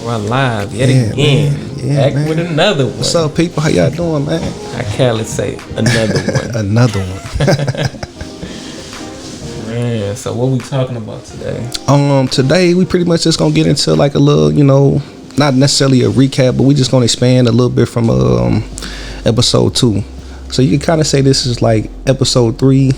We're live yet again. Back man. With another one. What's up, people? How y'all doing, man? I can't say another one. Another one. Man, so what we talking about today? Today we pretty much just gonna get into like a little, not necessarily a recap, but we just gonna expand a little bit from episode 2. So you can kind of say this is like episode 3,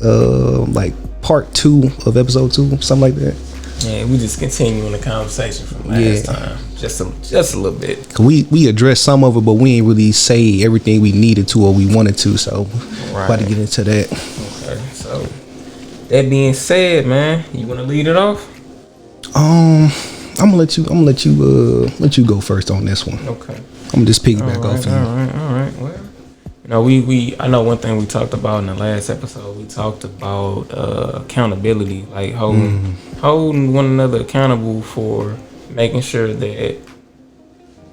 like part 2 of episode 2, something like that. Yeah, we just continuing the conversation from last time, just a little bit. We addressed some of it, but we ain't really say everything we needed to or we wanted to. So, about to get into that. Okay, so that being said, man, you want to lead it off? I'm gonna let you go first on this one. Okay. I'm gonna just piggyback off of you. All right. Well, I know one thing we talked about in the last episode. We talked about accountability, like holding one another accountable for making sure that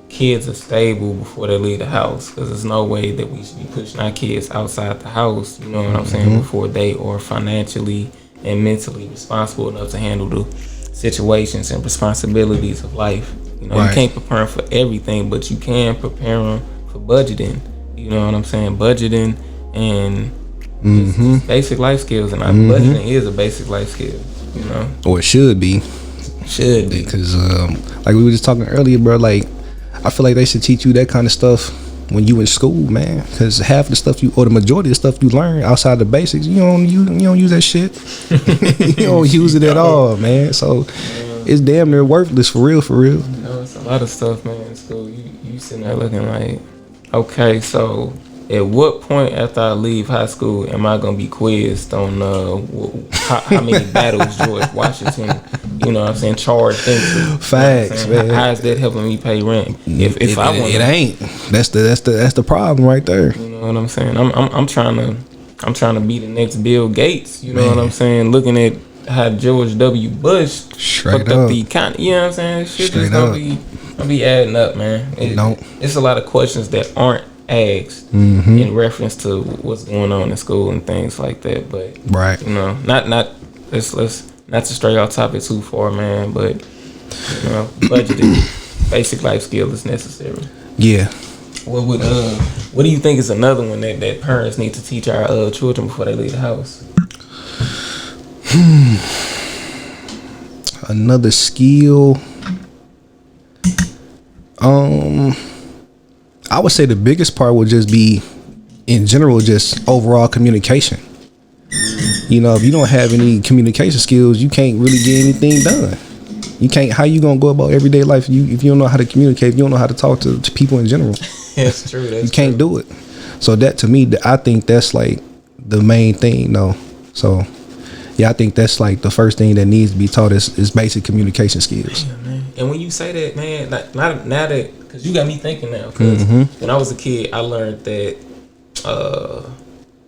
kids are stable before they leave the house. Because there's no way that we should be pushing our kids outside the house. You know what I'm saying? Before they are financially and mentally responsible enough to handle the situations and responsibilities of life. You know, You can't prepare them for everything, but you can prepare them for budgeting. You know what I'm saying? Budgeting and just basic life skills. And budgeting is a basic life skill, you know? Or it should be. Should be. Because, like we were just talking earlier, bro, like, I feel like they should teach you that kind of stuff when you in school, man. Because half the stuff or the majority of stuff you learn outside the basics, you don't use that shit. You don't use it at all, man. So, it's damn near worthless, for real. You know, it's a lot of stuff, man, in school. You sitting there looking like, okay, so at what point after I leave high school am I gonna be quizzed on how many battles George Washington, you know what I'm saying, charged into? Facts, you know man. How is that helping me pay rent? If I want, it ain't. That's the problem right there. You know what I'm saying? I'm trying to be the next Bill Gates. You know what I'm saying? Looking at how George W. Bush fucked up the economy. You know what I'm saying? Shit just gonna be adding up, man. It's a lot of questions that aren't asked in reference to what's going on in school and things like that. But you know, not let's not to stray off topic too far, man. But you know, budgeting, basic life skill is necessary. Yeah. What do you think is another one that parents need to teach our children before they leave the house? Another skill. I would say the biggest part would just be, in general, just overall communication. You know, if you don't have any communication skills, you can't really get anything done. You can't. How you gonna go about everyday life if you don't know how to communicate? If you don't know how to talk to people in general. That's true. You can't do it. So that, to me, I think that's like the main thing. No, so yeah, I think that's like the first thing that needs to be taught is basic communication skills. Damn, man. And when you say that, man, like now that, because you got me thinking now. Because when I was a kid, I learned that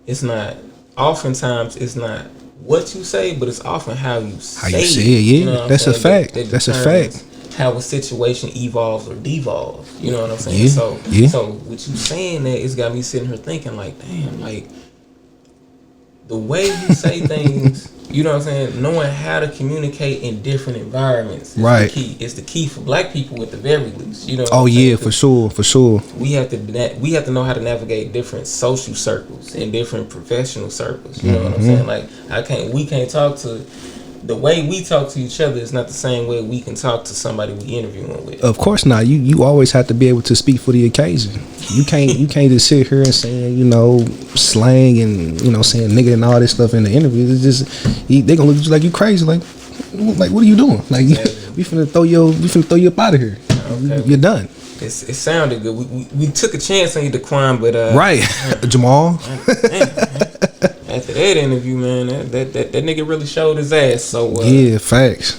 it's not. Oftentimes, it's not what you say, but it's often how you say it. Yeah, you know that's a fact. That's a fact. How a situation evolves or devolves. You know what I'm saying? Yeah. So with you saying that, it's got me sitting here thinking like, damn, like the way you say things. You know what I'm saying? Knowing how to communicate in different environments is the key. It's the key for Black people at the very least. You know? Oh yeah, for sure. We have to know how to navigate different social circles and different professional circles. You know what I'm saying? Like we can't talk to. The way we talk to each other is not the same way we can talk to somebody we interviewing with. Of course not. You always have to be able to speak for the occasion. You can't just sit here and saying, slang and saying nigga and all this stuff in the interview. It's just they gonna look at you like you crazy. Like what are you doing? Like we finna throw you up out of here. Okay. You're done. It sounded good. We took a chance on your decline, but Jamal. After that interview, man, that nigga really showed his ass. So yeah, facts.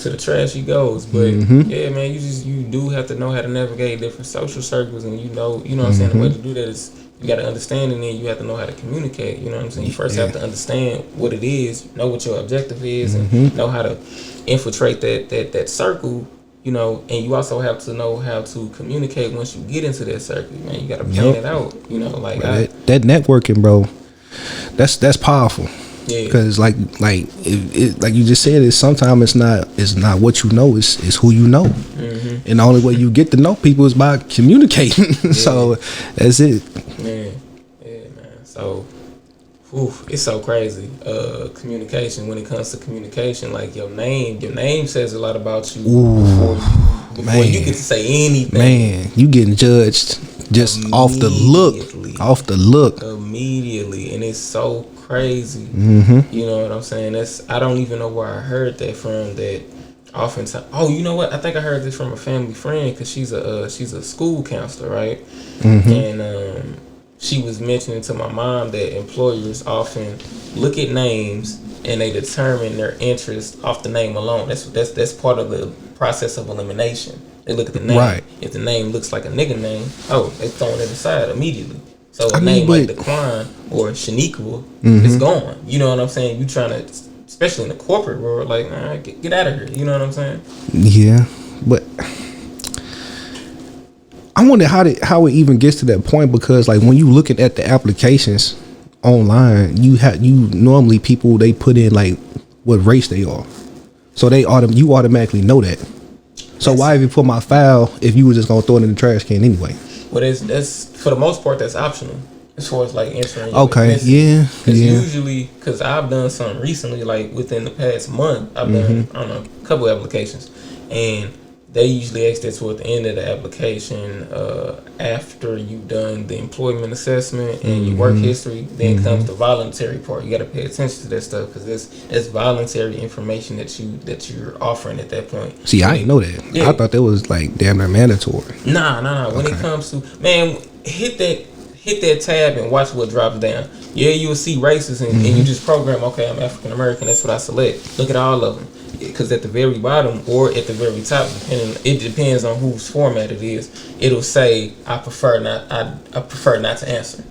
To the trash he goes. But yeah, man, you do have to know how to navigate different social circles, and you know what I'm saying. The way to do that is you got to understand, and then you have to know how to communicate. You know what I'm saying. You first have to understand what it is, know what your objective is, and know how to infiltrate that circle. You know, and you also have to know how to communicate once you get into that circle, man. You got to plan it out. You know, like that networking, bro. That's powerful. Yeah. Because like like you just said, it's sometimes it's not what you know, it's who you know. Mm-hmm. And the only way you get to know people is by communicating. Yeah. So that's it. Man. Yeah, man. So it's so crazy. Communication. When it comes to communication, like your name says a lot about you. Ooh, before you get to say anything. Man, you getting judged just off the look. Immediately, and it's so crazy. Mm-hmm. You know what I'm saying? I don't even know where I heard that from. That oftentimes, oh, you know what? I think I heard this from a family friend because she's a school counselor, right? Mm-hmm. And she was mentioning to my mom that employers often look at names and they determine their interest off the name alone. That's part of the process of elimination. They look at the name. Right. If the name looks like a nigga name, they throwing it aside immediately. So a I mean, name like Daquan or Shaniqua is gone. You know what I'm saying? You trying to, especially in the corporate world, like, nah, get out of here. You know what I'm saying? Yeah, but I wonder how it even gets to that point, because like when you looking at the applications online, you normally people, they put in like what race they are, so you automatically know that. So why even put my file if you were just gonna throw it in the trash can anyway? Well, that's for the most part that's optional as far as like entering. Okay, yeah. Because usually, because I've done something recently, like within the past month, I've done I don't know a couple of applications, and they usually ask that toward the end of the application, after you've done the employment assessment and your work history. Then comes the voluntary part. You got to pay attention to that stuff because it's voluntary information that you're offering at that point. See, I didn't know that. Yeah. I thought that was like damn near mandatory. Nah. When it comes to, man, hit that tab and watch what drops down. Yeah, you'll see races and you just program, okay, I'm African American, that's what I select. Look at all of them. Because at the very bottom or at the very top, it depends on whose format it is, it'll say I prefer not to answer.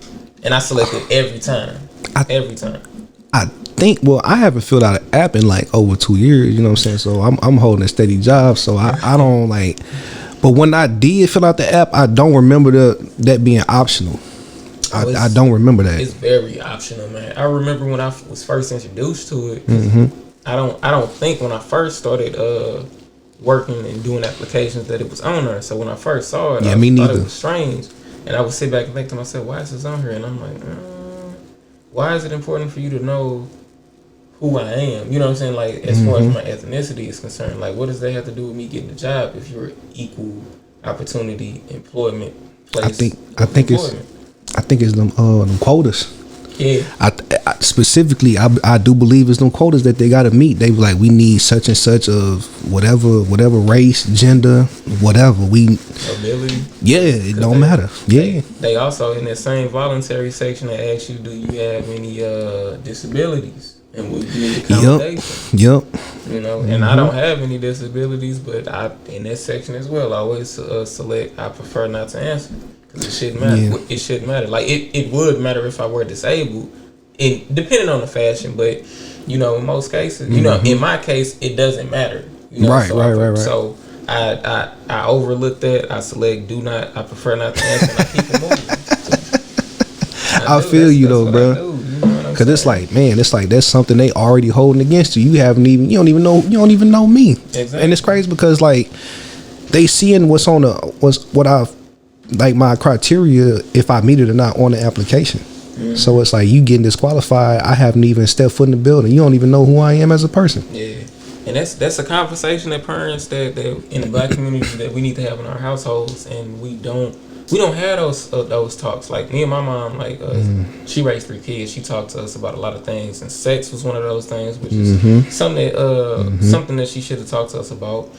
And I select it every time. I think, well, I haven't filled out an app in like over 2 years, you know what I'm saying? So I'm holding a steady job, so I don't like, but when I did fill out the app, I don't remember that being optional. I don't remember that. It's very optional, man. I remember when I was first introduced to it. I don't think when I first started working and doing applications that it was on there. So when I first saw it, I thought it was strange, and I would sit back and think to myself, why is this on here? And I'm like, why is it important for you to know who I am? You know what I'm saying? Like, as far as my ethnicity is concerned, like, what does that have to do with me getting a job if you're equal opportunity employment place? I think it's them quotas. Yeah. I specifically, I do believe it's them quotas that they gotta meet. They be like, we need such and such of whatever race, gender, whatever. Ability. Yeah, it don't matter. Yeah. They also, in that same voluntary section, they ask you, do you have any disabilities? And would you need accommodation? Yep. You know, and I don't have any disabilities, but in that section as well, I always select I prefer not to answer. Because it shouldn't matter. Yeah. It shouldn't matter. Like, it would matter if I were disabled, depending on the fashion. But, you know, in most cases, you know, in my case, it doesn't matter. You know? Right. So I overlook that. I select I prefer not to answer, and I keep it moving. I feel you though, bro. Because it's like, man, it's like that's something they already holding against you. You don't even know me. Exactly. And it's crazy because like they seeing what I've, like my criteria, if I meet it or not on the application. So it's like you getting disqualified. I haven't even stepped foot in the building. You don't even know who I am as a person. Yeah, and that's a conversation that parents that in the black community that we need to have in our households, and we don't have those talks. Like me and my mom, like she raised 3 kids. She talked to us about a lot of things, and sex was one of those things, which is something that she should have talked to us about.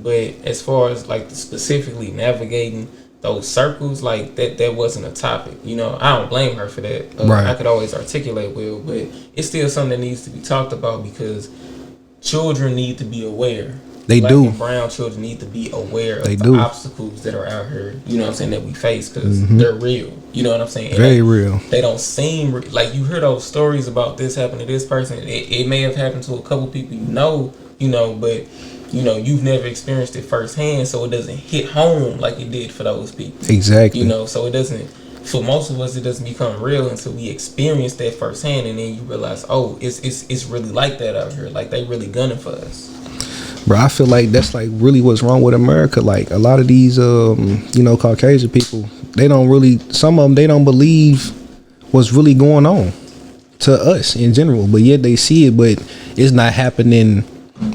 But as far as like specifically navigating those circles, like that wasn't a topic. You know, I don't blame her for that. Right. I could always articulate well, but it's still something that needs to be talked about because children need to be aware. They Black do. And brown children need to be aware of the obstacles that are out here. You know what I'm saying, that we face because they're real. You know what I'm saying? And very real. They don't seem like you hear those stories about this happened to this person. It may have happened to a couple people you know, but you know, you've never experienced it firsthand, so it doesn't hit home like it did for those people. Exactly. You know, so it doesn't. for most of us, it doesn't become real until we experience that firsthand, and then you realize, oh, it's really like that out here. Like they really gunning for us. Bro, I feel like that's like really what's wrong with America. Like a lot of these, Caucasian people, they don't really. Some of them, they don't believe what's really going on to us in general, but yet they see it, but it's not happening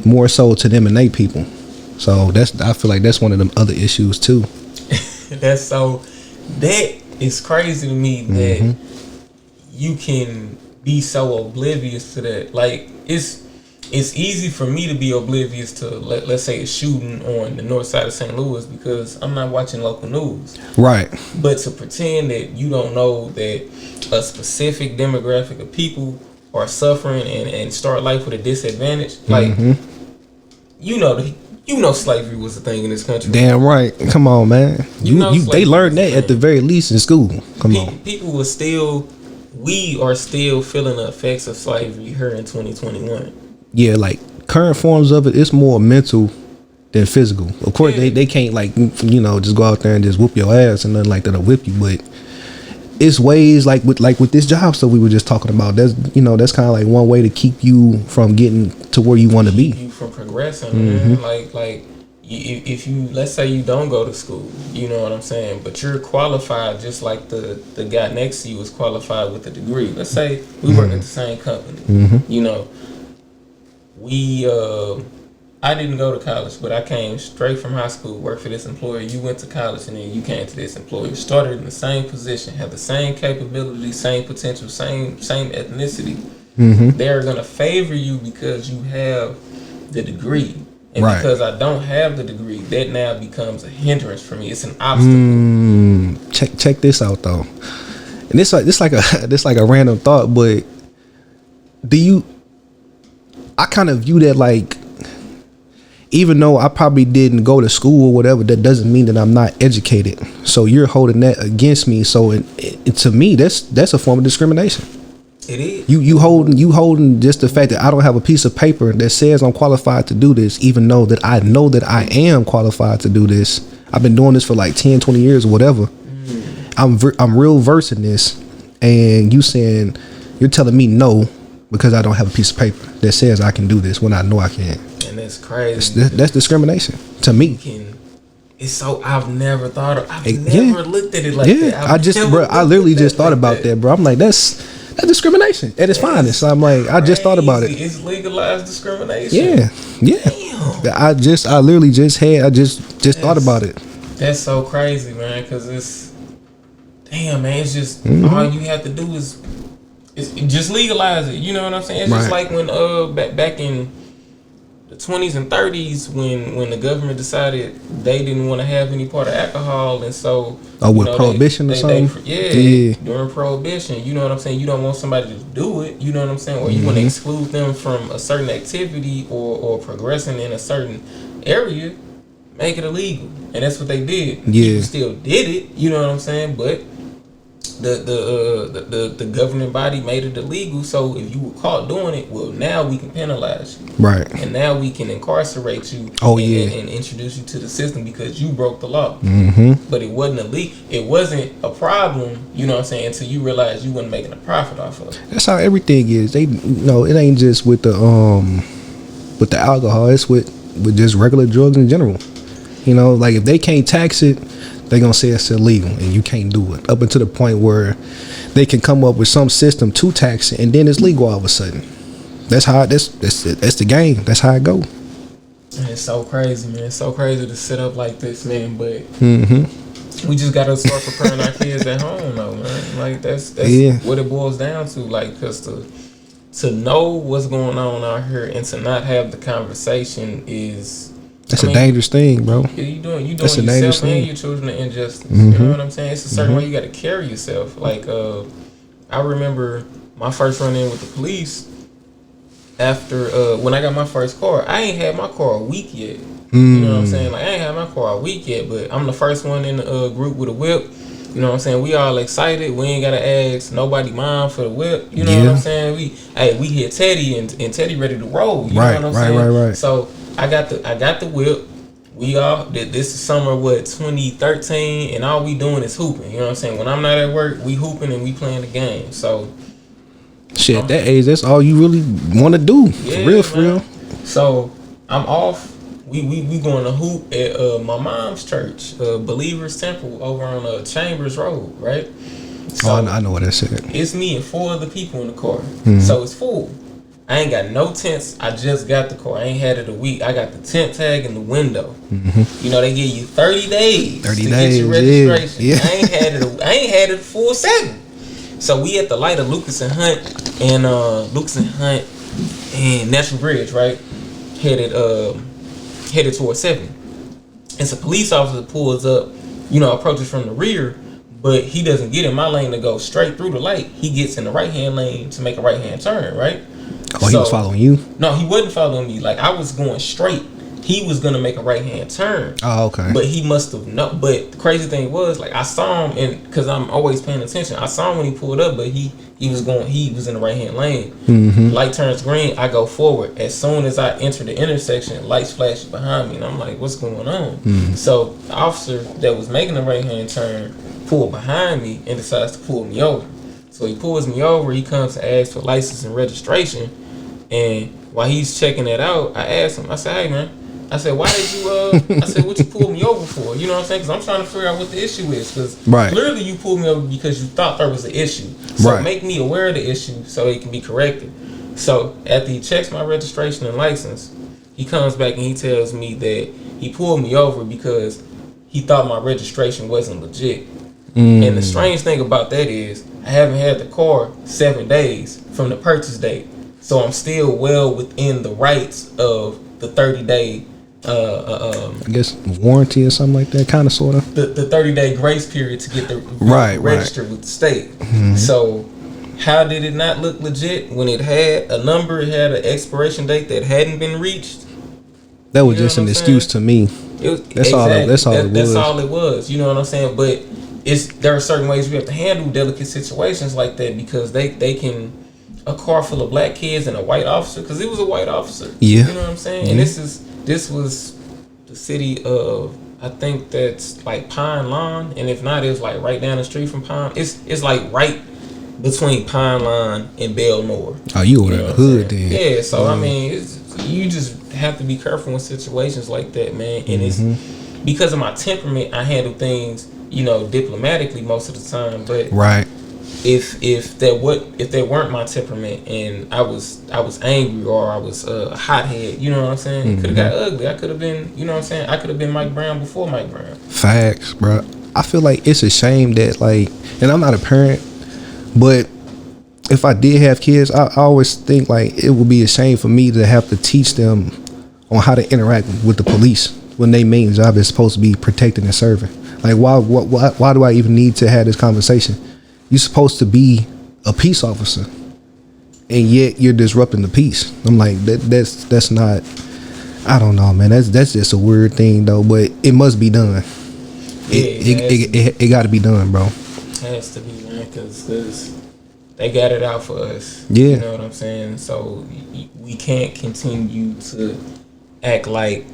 more so to them and they people. So I feel like that's one of them other issues too. That is crazy to me that you can be so oblivious to that. Like it's easy for me to be oblivious to let's say a shooting on the north side of St. Louis because I'm not watching local news. Right. But to pretend that you don't know that a specific demographic of people are suffering and start life with a disadvantage, like you know slavery was a thing in this country. Damn right. Come on, man. They learned that at the very least in school. Come on. People we are still feeling the effects of slavery here in 2021. Yeah, like current forms of it, it's more mental than physical. Of course, they can't just go out there and just whoop your ass and nothing like that or whip you, but it's ways like with this job stuff we were just talking about. That's kind of like one way to keep you from getting to where you want to be. You from progressing, man. Like if you let's say you don't go to school, you know what I'm saying, but you're qualified just like the guy next to you is qualified with a degree. Let's say we work at the same company. You know, I didn't go to college, but I came straight from high school, worked for this employer. You went to college, and then you came to this employer. Started in the same position, have the same capability, same potential, same ethnicity. They're gonna favor you because you have the degree, and because I don't have the degree, that now becomes a hindrance for me. It's an obstacle. Check this out though, and this like a random thought, but I kind of view that like, even though I probably didn't go to school or whatever, that doesn't mean that I'm not educated. So you're holding that against me. So to me, that's a form of discrimination. It is. You holding just the fact that I don't have a piece of paper that says I'm qualified to do this, even though that I know that I am qualified to do this. I've been doing this for like 10, 20 years or whatever. I'm real versed in this, and you're telling me no because I don't have a piece of paper that says I can do this when I know I can. And that's crazy. That's discrimination to me. It's so I've never looked at it like that. I literally just thought about that, bro. I'm like, that's discrimination at its finest. I'm like, I just thought about it. It's legalized discrimination. Yeah. Damn. I literally just thought about it. That's so crazy, man. Because it's it's just all you have to do is just legalize it. You know what I'm saying? It's just like when back in the 20s and 30s when the government decided they didn't want to have any part of alcohol, and so prohibition or something. During prohibition, you know what I'm saying, you don't want somebody to do it, you know what I'm saying, or you want to exclude them from a certain activity or progressing in a certain area, make it illegal. And that's what they did. People still did it, you know what I'm saying, but the governing body made it illegal. So if you were caught doing it, well, now we can penalize you, right? And now we can incarcerate you, and introduce you to the system because you broke the law. But it wasn't illegal. It wasn't a problem, you know what I'm saying, until you realized you weren't making a profit off of it. That's how everything is. It ain't just with the alcohol. It's with just regular drugs in general. You know, like if they can't tax it, they're going to say it's illegal and you can't do it, up until the point where they can come up with some system to tax it, and then it's legal all of a sudden. That's the game. That's how it go. It's so crazy, man. It's so crazy to sit up like this, man. But we just got to start preparing our kids at home, though, man. Like that's what it boils down to. Like, because to know what's going on out here and to not have the conversation is... That's a dangerous thing, bro. You doing yourself and your children an injustice. You know what I'm saying? It's a certain way you got to carry yourself. Like, I remember my first run in with the police after when I got my first car. I ain't had my car a week yet. You know what I'm saying? Like, I ain't had my car a week yet, but I'm the first one in the group with a whip. You know what I'm saying? We all excited. We ain't gotta ask nobody mine for the whip. You know what I'm saying? We hit Teddy and Teddy ready to roll. You know what I'm saying? Right. So I got the whip. we all this is summer 2013, and all we doing is hooping. You know what I'm saying? When I'm not at work, we hooping and we playing the game. So shit, at that age, that's all you really want to do. yeah, For real. So I'm off. We going to hoop at my mom's church, Believers Temple, over on Chambers Road, right? So I know what that said. it's me and 4 other people in the car, so it's full. I ain't got no tents. I just got the car. I ain't had it a week. I got the tent tag in the window. You know, they give you 30 days to get your registration. Yeah. I ain't had it full 7. So we at the light of Lucas and Hunt and National Bridge, right? Headed towards 7. It's a police officer pulls up, approaches from the rear, but he doesn't get in my lane to go straight through the light. He gets in the right hand lane to make a right hand turn, right? Oh, he was following you? No, he wasn't following me. Like, I was going straight. He was gonna make a right hand turn. Oh, okay. But he must have known. But the crazy thing was, like, I saw him, and because I'm always paying attention, I saw him when he pulled up, but he was in the right hand lane. Light turns green, I go forward. As soon as I enter the intersection, lights flash behind me, and I'm like, what's going on? So the officer that was making the right hand turn pulled behind me and decides to pull me over. So he pulls me over. He comes to ask for license and registration, and while he's checking that out, I asked him. I said, "Hey, man," I said, "Why did you?" I said, "What you pulled me over for?" You know what I'm saying? Because I'm trying to figure out what the issue is. Because clearly you pulled me over because you thought there was an issue. So make me aware of the issue so it can be corrected. So after he checks my registration and license, he comes back and he tells me that he pulled me over because he thought my registration wasn't legit. And the strange thing about that is I haven't had the car 7 days from the purchase date. So I'm still well within the rights of the 30-day I guess warranty or something like that, kind of, sort of. The 30-day grace period to get the registered with the state. So how did it not look legit when it had a number, it had an expiration date that hadn't been reached? That was just an excuse to me. That's all it was. You know what I'm saying? But there are certain ways we have to handle delicate situations like that, because they can, a car full of black kids and a white officer, because it was a white officer. Yeah. You know what I'm saying? And this was the city of, I think that's like Pine Lawn, and if not, it's like right down the street from Pine. It's like right between Pine Lawn and Belmore. Oh, you were in the hood then. Yeah, so I mean, you just have to be careful in situations like that, man. And it's because of my temperament, I handle things, diplomatically most of the time. But if that weren't my temperament and I was angry or I was a hothead, you know what I'm saying? It could have got ugly. I could have been, you know what I'm saying? I could have been Mike Brown before Mike Brown. Facts, bro. I feel like it's a shame that, like, and I'm not a parent, but if I did have kids, I always think like it would be a shame for me to have to teach them on how to interact with the police when their main job is supposed to be protecting and serving. Like, why do I even need to have this conversation? You're supposed to be a peace officer, and yet you're disrupting the peace. I'm like, that's not. I don't know, man. That's just a weird thing though, but it must be done. It got to be done, bro. It has to be, man, because they got it out for us. Yeah. You know what I'm saying? So we can't continue to act like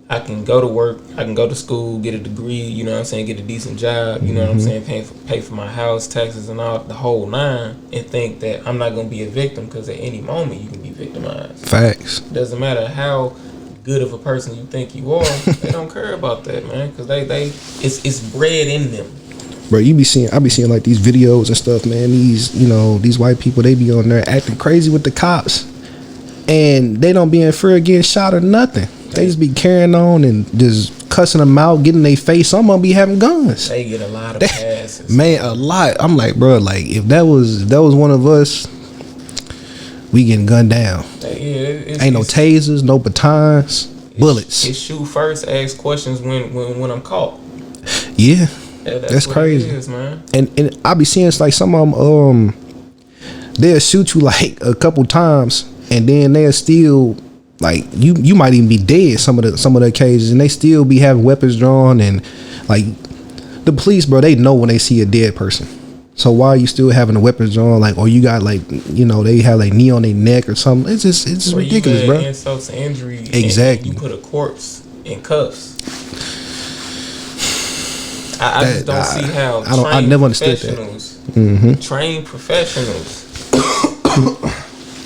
I can go to work, I can go to school, get a degree, you know what I'm saying, get a decent job, you know what I'm saying, pay for my house, taxes and all, the whole nine, and think that I'm not going to be a victim, because at any moment you can be victimized. Facts. Doesn't matter how good of a person you think you are, they don't care about that, man, because it's bred in them. Bro, I be seeing like these videos and stuff, man. These white people, they be on there acting crazy with the cops, and they don't be in fear of getting shot or nothing. They just be carrying on and just cussing them out, getting their face. Some of them be having guns. They get a lot of passes. Man, a lot. I'm like, bro, like if that was one of us, we getting gunned down. Ain't no tasers, no batons, bullets. It's shoot first, ask questions when I'm caught. Yeah. That's crazy, it is, man. And I be seeing it's like some of them, they'll shoot you like a couple times, and then they'll still, like, you might even be dead some of the occasions, and they still be having weapons drawn. And like the police, bro, they know when they see a dead person. So why are you still having the weapons drawn? Like, or you got like, they have like knee on their neck or something. It's just ridiculous, bro. Insults to injury. Exactly. You put a corpse in cuffs. I just don't see how I never understood that. Trained professionals.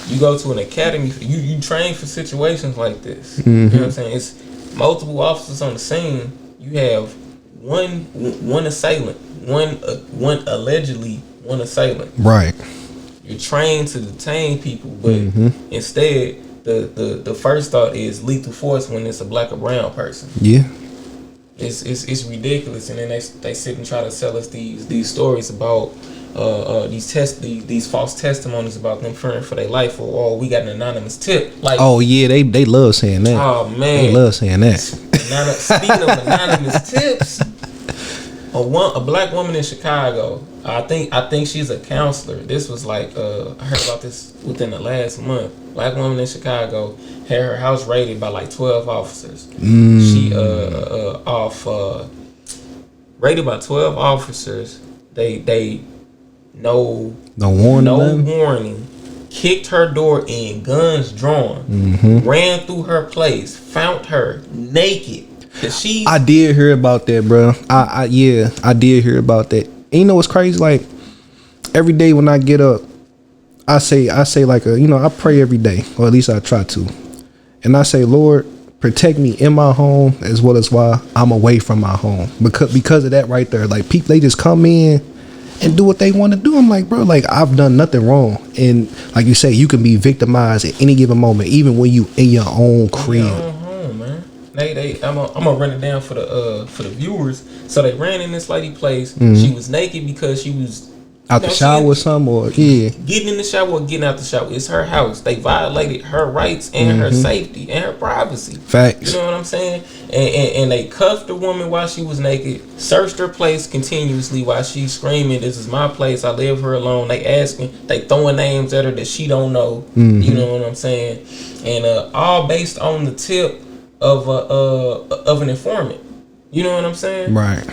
You go to an academy. You train for situations like this. You know what I'm saying? It's multiple officers on the scene. You have one assailant, one allegedly one assailant. Right. You're trained to detain people, but instead, the first thought is lethal force when it's a black or brown person. Yeah. It's ridiculous, and then they sit and try to sell us these stories about these false testimonies about them fearing for their life, or we got an anonymous tip. Like, oh yeah, they love saying that. Oh man, they love saying that. Speaking of anonymous tips, a black woman in Chicago. I think she's a counselor. This was like I heard about this within the last month. Black woman in Chicago had her house raided by like 12 officers. She raided by 12 officers. They no warning. Kicked her door in, guns drawn. Ran through her place, found her naked. I did hear about that, bro. I did hear about that. And you know what's crazy? Like every day when I get up, I say like I pray every day, or at least I try to, and I say, Lord, protect me in my home as well as while I'm away from my home, because of that right there. Like people, they just come in and do what they want to do. I'm like, bro, like I've done nothing wrong, and like you say, you can be victimized at any given moment, even when you in your own crib. I'm gonna run it down for the viewers. So they ran in this lady place. She was naked because she was out the shower or something, or getting in the shower or getting out the shower. It's her house. They violated her rights and her safety and her privacy. Facts. You know what I'm saying? And they cuffed the woman while she was naked, searched her place continuously while she's screaming, "This is my place. I live here alone." They throwing names at her that she don't know. You know what I'm saying? And all based on the tip of an informant. You know what I'm saying? Right.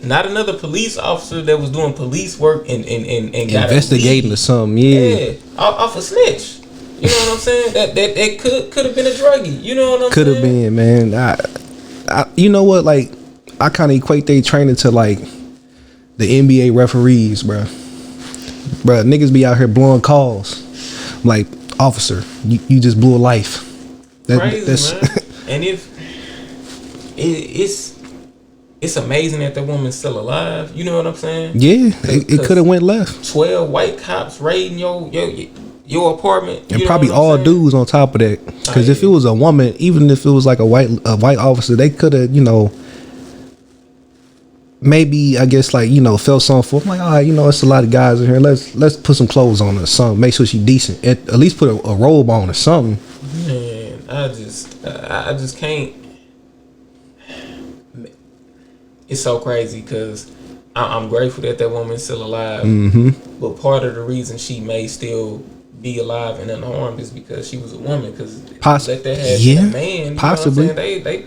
Not another police officer that was doing police work and got investigating or something. Yeah. Off a snitch. You know what I'm saying? That could have been a druggie. You know what I'm saying? Could have been, man. I you know what? Like I kind of equate they training to like the NBA referees, bro. Bro, niggas be out here blowing calls. I'm like, officer, you just blew a life. Crazy, man. And if it's amazing that woman's still alive. You know what I'm saying? Yeah, it could have went left. 12 white cops raiding your apartment, and probably all dudes on top of that. Because if it was a woman, even if it was like a white officer, they could have, maybe I guess like felt something for. I'm like, all right, it's a lot of guys in here. Let's put some clothes on or something. Make sure she's decent. At least put a robe on or something. Man, I just can't. It's so crazy because I'm grateful that woman's still alive. But part of the reason she may still be alive and unharmed is because she was a woman. Because let that have been a man, possibly. Know what I'm saying? They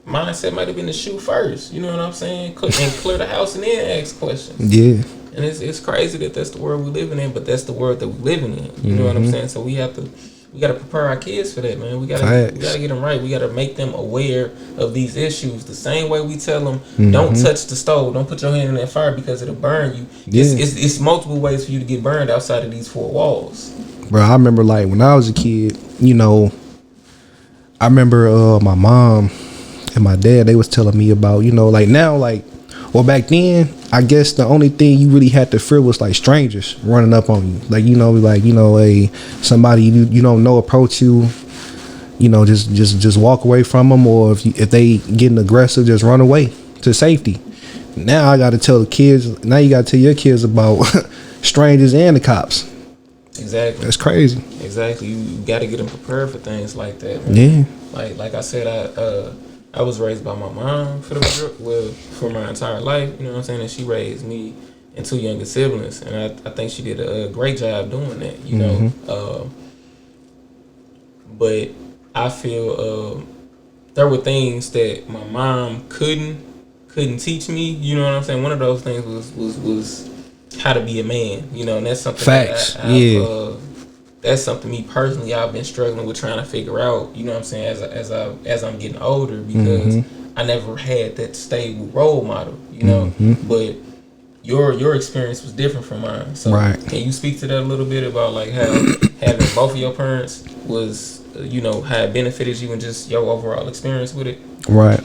mindset might have been to shoot first. You know what I'm saying? And clear the house and then ask questions. Yeah. And it's crazy that that's the world we're living in, but that's the world that we're living in. You know what I'm saying? So we got to prepare our kids for that, man. We gotta get them right. We gotta make them aware of these issues. The same way we tell them, don't touch the stove, don't put your hand in that fire because it'll burn you. Yeah. It's multiple ways for you to get burned outside of these four walls. Bro, I remember like when I was a kid, I remember my mom and my dad, they was telling me about, like now, like, well, back then, I guess the only thing you really had to fear was like strangers running up on you. Like, somebody you don't know approach you, just walk away from them, or if they getting aggressive, just run away to safety. Now I got to tell the kids. Now you got to tell your kids about strangers and the cops. Exactly. That's crazy. Exactly. You got to get them prepared for things like that, man. Yeah. Like I said, I was raised by my mom for my entire life. You know what I'm saying? And she raised me and two younger siblings, and I think she did a great job doing that. You know, but I feel there were things that my mom couldn't teach me. You know what I'm saying? One of those things was how to be a man. And that's something facts. that that's something me personally I've been struggling with trying to figure out. You know what I'm saying? As I'm getting older, because I never had that stable role model. You know, but your experience was different from mine. So Right. can you speak to that a little bit about like how having both of your parents was, how it benefited you and just your overall experience with it? Right.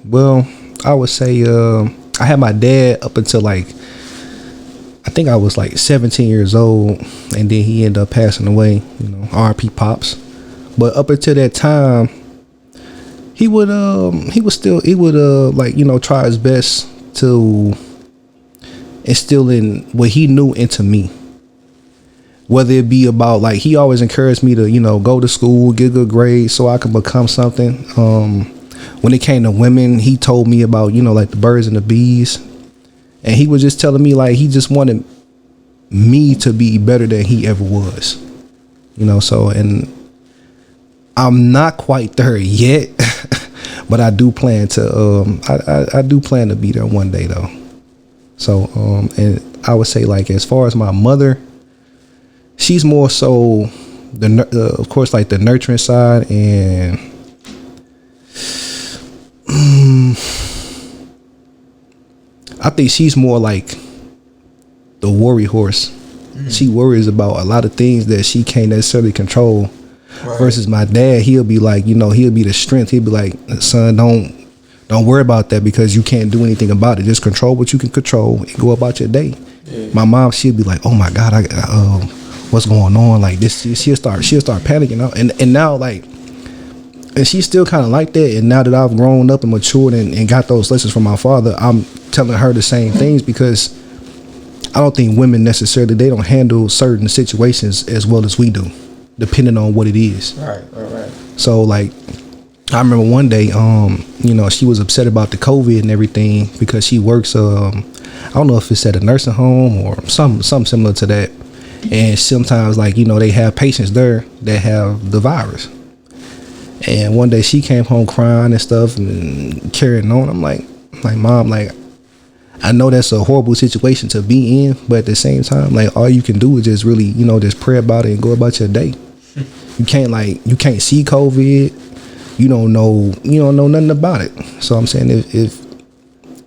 Well, I would say I had my dad up until like I think I was like 17 years old, and then he ended up passing away. R.I.P. Pops. But up until that time, he would try his best to instill in what he knew into me. Whether it be about like he always encouraged me to go to school, get good grades so I could become something. When it came to women, he told me about like the birds and the bees, and he was just telling me like he just wanted me to be better than he ever was. So, and I'm not quite there yet, but I do plan to I do plan to be there one day though. So and I would say like as far as my mother, she's more so of course like the nurturing side, and I think she's more like the worry horse. She worries about a lot of things that she can't necessarily control. Right. Versus my dad, he'll be like, he'll be the strength. He'll be like, son, don't worry about that because you can't do anything about it. Just control what you can control and go about your day. Yeah. My mom, she'll be like, oh my God, what's going on? Like this, she'll start panicking out. And now like, and she's still kind of like that. And now that I've grown up and matured and got those lessons from my father, I'm telling her the same things, because I don't think women necessarily, they don't handle certain situations as well as we do, depending on what it is. Right. So like, I remember one day, she was upset about the COVID and everything because she works, I don't know if it's at a nursing home or something similar to that. And sometimes like, they have patients there that have the virus. And one day she came home crying and stuff and carrying on. I'm like, Mom, like, I know that's a horrible situation to be in, but at the same time, like, all you can do is just really, just pray about it and go about your day. You can't see COVID. You don't know nothing about it. So I'm saying if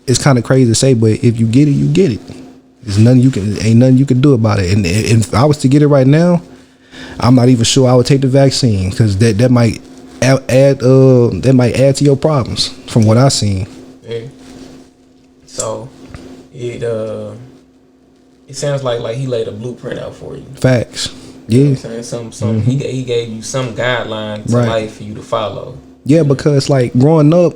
it's kind of crazy to say, but if you get it, you get it. Ain't nothing you can do about it. And if I was to get it right now, I'm not even sure I would take the vaccine, because that might add to your problems from what I've seen. Yeah. So it sounds like he laid a blueprint out for you. Facts. Yeah. You know what I'm saying? Some he gave you some guideline to life for you to follow. Yeah, because like growing up,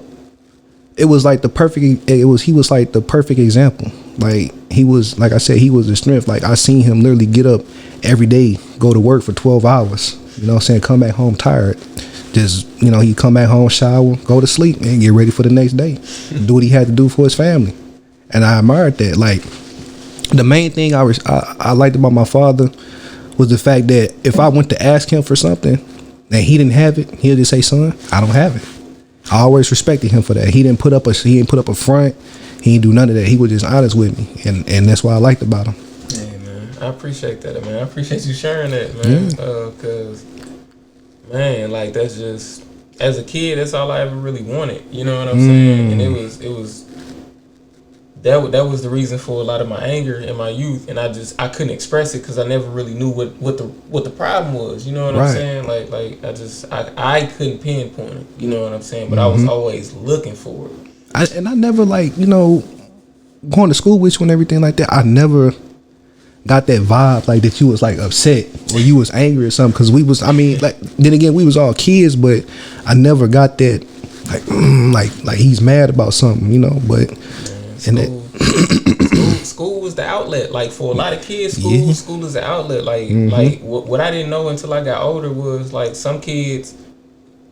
it was like he was like the perfect example. Like he was, like I said, he was the strength. Like I seen him literally get up every day, go to work for 12 hours, come back home tired. Just, he'd come back home, shower, go to sleep, and get ready for the next day. Do what he had to do for his family. And I admired that. Like, the main thing I liked about my father was the fact that if I went to ask him for something and he didn't have it, he'll just say, son, I don't have it. I always respected him for that. He didn't put up a front. He didn't do none of that. He was just honest with me. And that's what I liked about him. Hey, man. I appreciate that, man. I appreciate you sharing that, man. Because, man, like, that's just, as a kid, that's all I ever really wanted. You know what I'm saying? And it was that was the reason for a lot of my anger in my youth, and I couldn't express it because I never really knew what the problem was. You know what I'm saying? Like I couldn't pinpoint it. You know what I'm saying? But I was always looking for it. I never going to school with you and everything like that. I never got that vibe like that you was like upset or you was angry or something, because we was, then again, we was all kids, but I never got that like he's mad about something, but school was the outlet. Like for a lot of kids, school is the outlet. Like what I didn't know until I got older was like some kids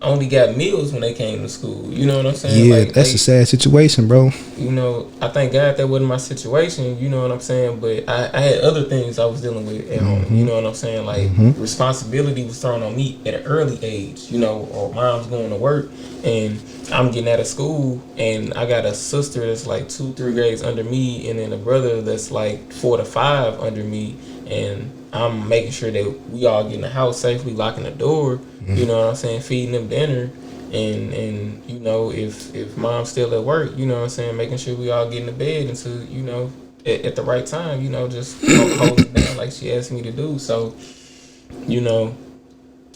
only got meals when they came to school. You know what I'm saying? Yeah, that's a sad situation, bro. I thank God that wasn't my situation. You know what I'm saying? But I had other things I was dealing with at home. You know what I'm saying? Like responsibility was thrown on me at an early age. Or mom's going to work and I'm getting out of school, and I got a sister that's like 2-3 grades under me, and then a brother that's like 4 to 5 under me, and I'm making sure that we all get in the house safely, locking the door. You know what I'm saying, feeding them dinner, and you know, if mom's still at work, you know what I'm saying, making sure we all get in the bed until, you know, at the right time, you know, just hold it down like she asked me to do. So, you know,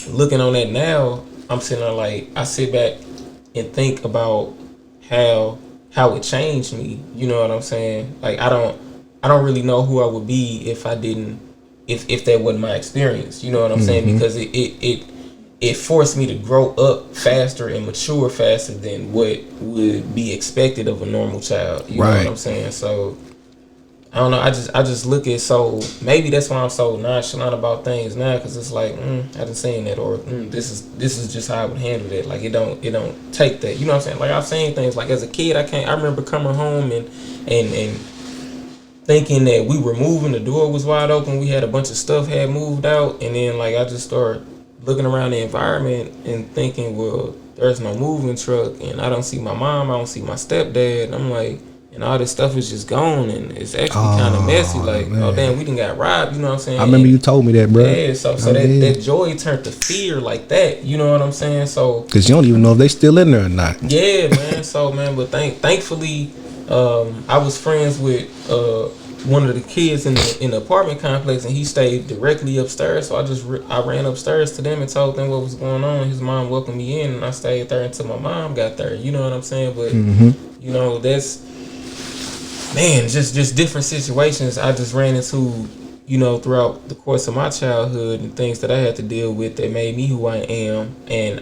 looking on that now, I'm sitting there like, I sit back and think about how it changed me. You know what I'm saying? Like I don't really know who I would be if I didn't, if that wasn't my experience. You know what I'm saying? Because it forced me to grow up faster and mature faster than what would be expected of a normal child. You know what I'm saying? So I don't know. I just look at, so maybe that's why I'm so nonchalant about things now, because it's like I done seen that, or this is just how I would handle it. Like it don't take that. You know what I'm saying? Like I've seen things like as a kid. I remember coming home and thinking that we were moving. The door was wide open. We had a bunch of stuff had moved out, and then like I just started looking around the environment and thinking, well, there's no moving truck, and I don't see my mom. I don't see my stepdad. And I'm like, and all this stuff is just gone, and it's actually kind of messy. Like, man. Oh damn, we done got robbed. You know what I'm saying? I remember you told me that, bro. Yeah, so that joy turned to fear like that. You know what I'm saying? So because you don't even know if they still in there or not. Yeah, man. So man, but thankfully, I was friends with one of the kids in the apartment complex, and he stayed directly upstairs. So I ran upstairs to them and told them what was going on. His mom welcomed me in, and I stayed there until my mom got there. You know what I'm saying? But you know, that's, man, just different situations I just ran into, you know, throughout the course of my childhood, and things that I had to deal with that made me who I am. And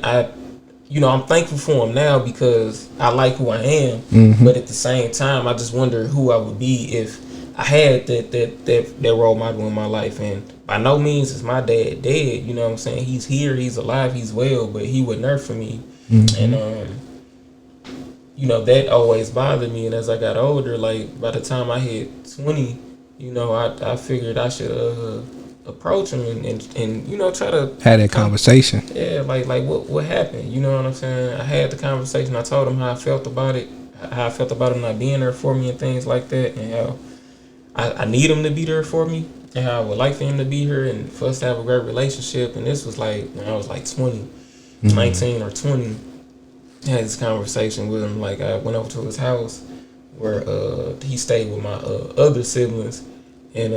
you know, I'm thankful for them now because I like who I am. But at the same time, I just wonder who I would be if I had that role model in my life. And by no means is my dad dead. You know what I'm saying? He's here, he's alive, he's well, but he wasn't there for me. And you know, that always bothered me. And as I got older, like by the time I hit 20, you know, I figured I should approach him and you know, try to have that conversation. Yeah, like what happened? You know what I'm saying? I had the conversation. I told him how I felt about it, how I felt about him not being there for me and things like that, and how I need him to be there for me, and how I would like for him to be here and for us to have a great relationship. And this was like when I was like 20, 19 or 20. I had this conversation with him. Like I went over to his house where he stayed with my other siblings, and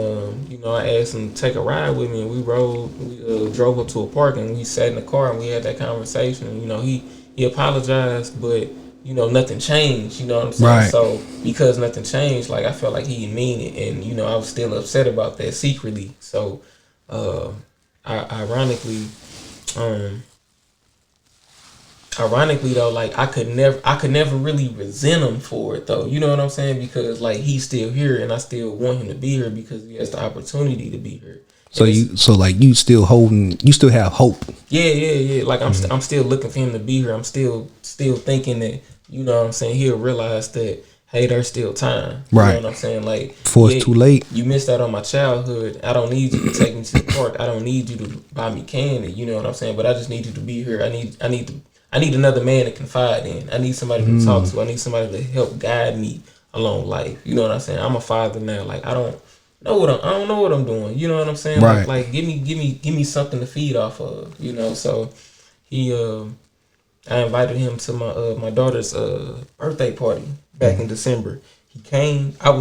you know, I asked him to take a ride with me, and we drove up to a park, and we sat in the car and we had that conversation. And, you know, he apologized, but you know, nothing changed. You know what I'm saying? Right. So because nothing changed, like I felt like he didn't mean it, and you know, I was still upset about that secretly. So ironically though, like I could never really resent him for it though. You know what I'm saying? Because like he's still here, and I still want him to be here because he has the opportunity to be here. So you still have hope. Yeah. Like I'm still looking for him to be here. I'm still thinking that, you know what I'm saying, he'll realize that, hey, there's still time. You know what I'm saying? Like, before it's too late. You missed out on my childhood. I don't need you to take me to the park. I don't need you to buy me candy. You know what I'm saying? But I just need you to be here. I need another man to confide in. I need somebody to talk to. I need somebody to help guide me along life. You know what I'm saying? I'm a father now. Like I don't know what I'm doing. You know what I'm saying? Right. Like give me something to feed off of. You know. So I invited him to my daughter's birthday party back in December. He came. I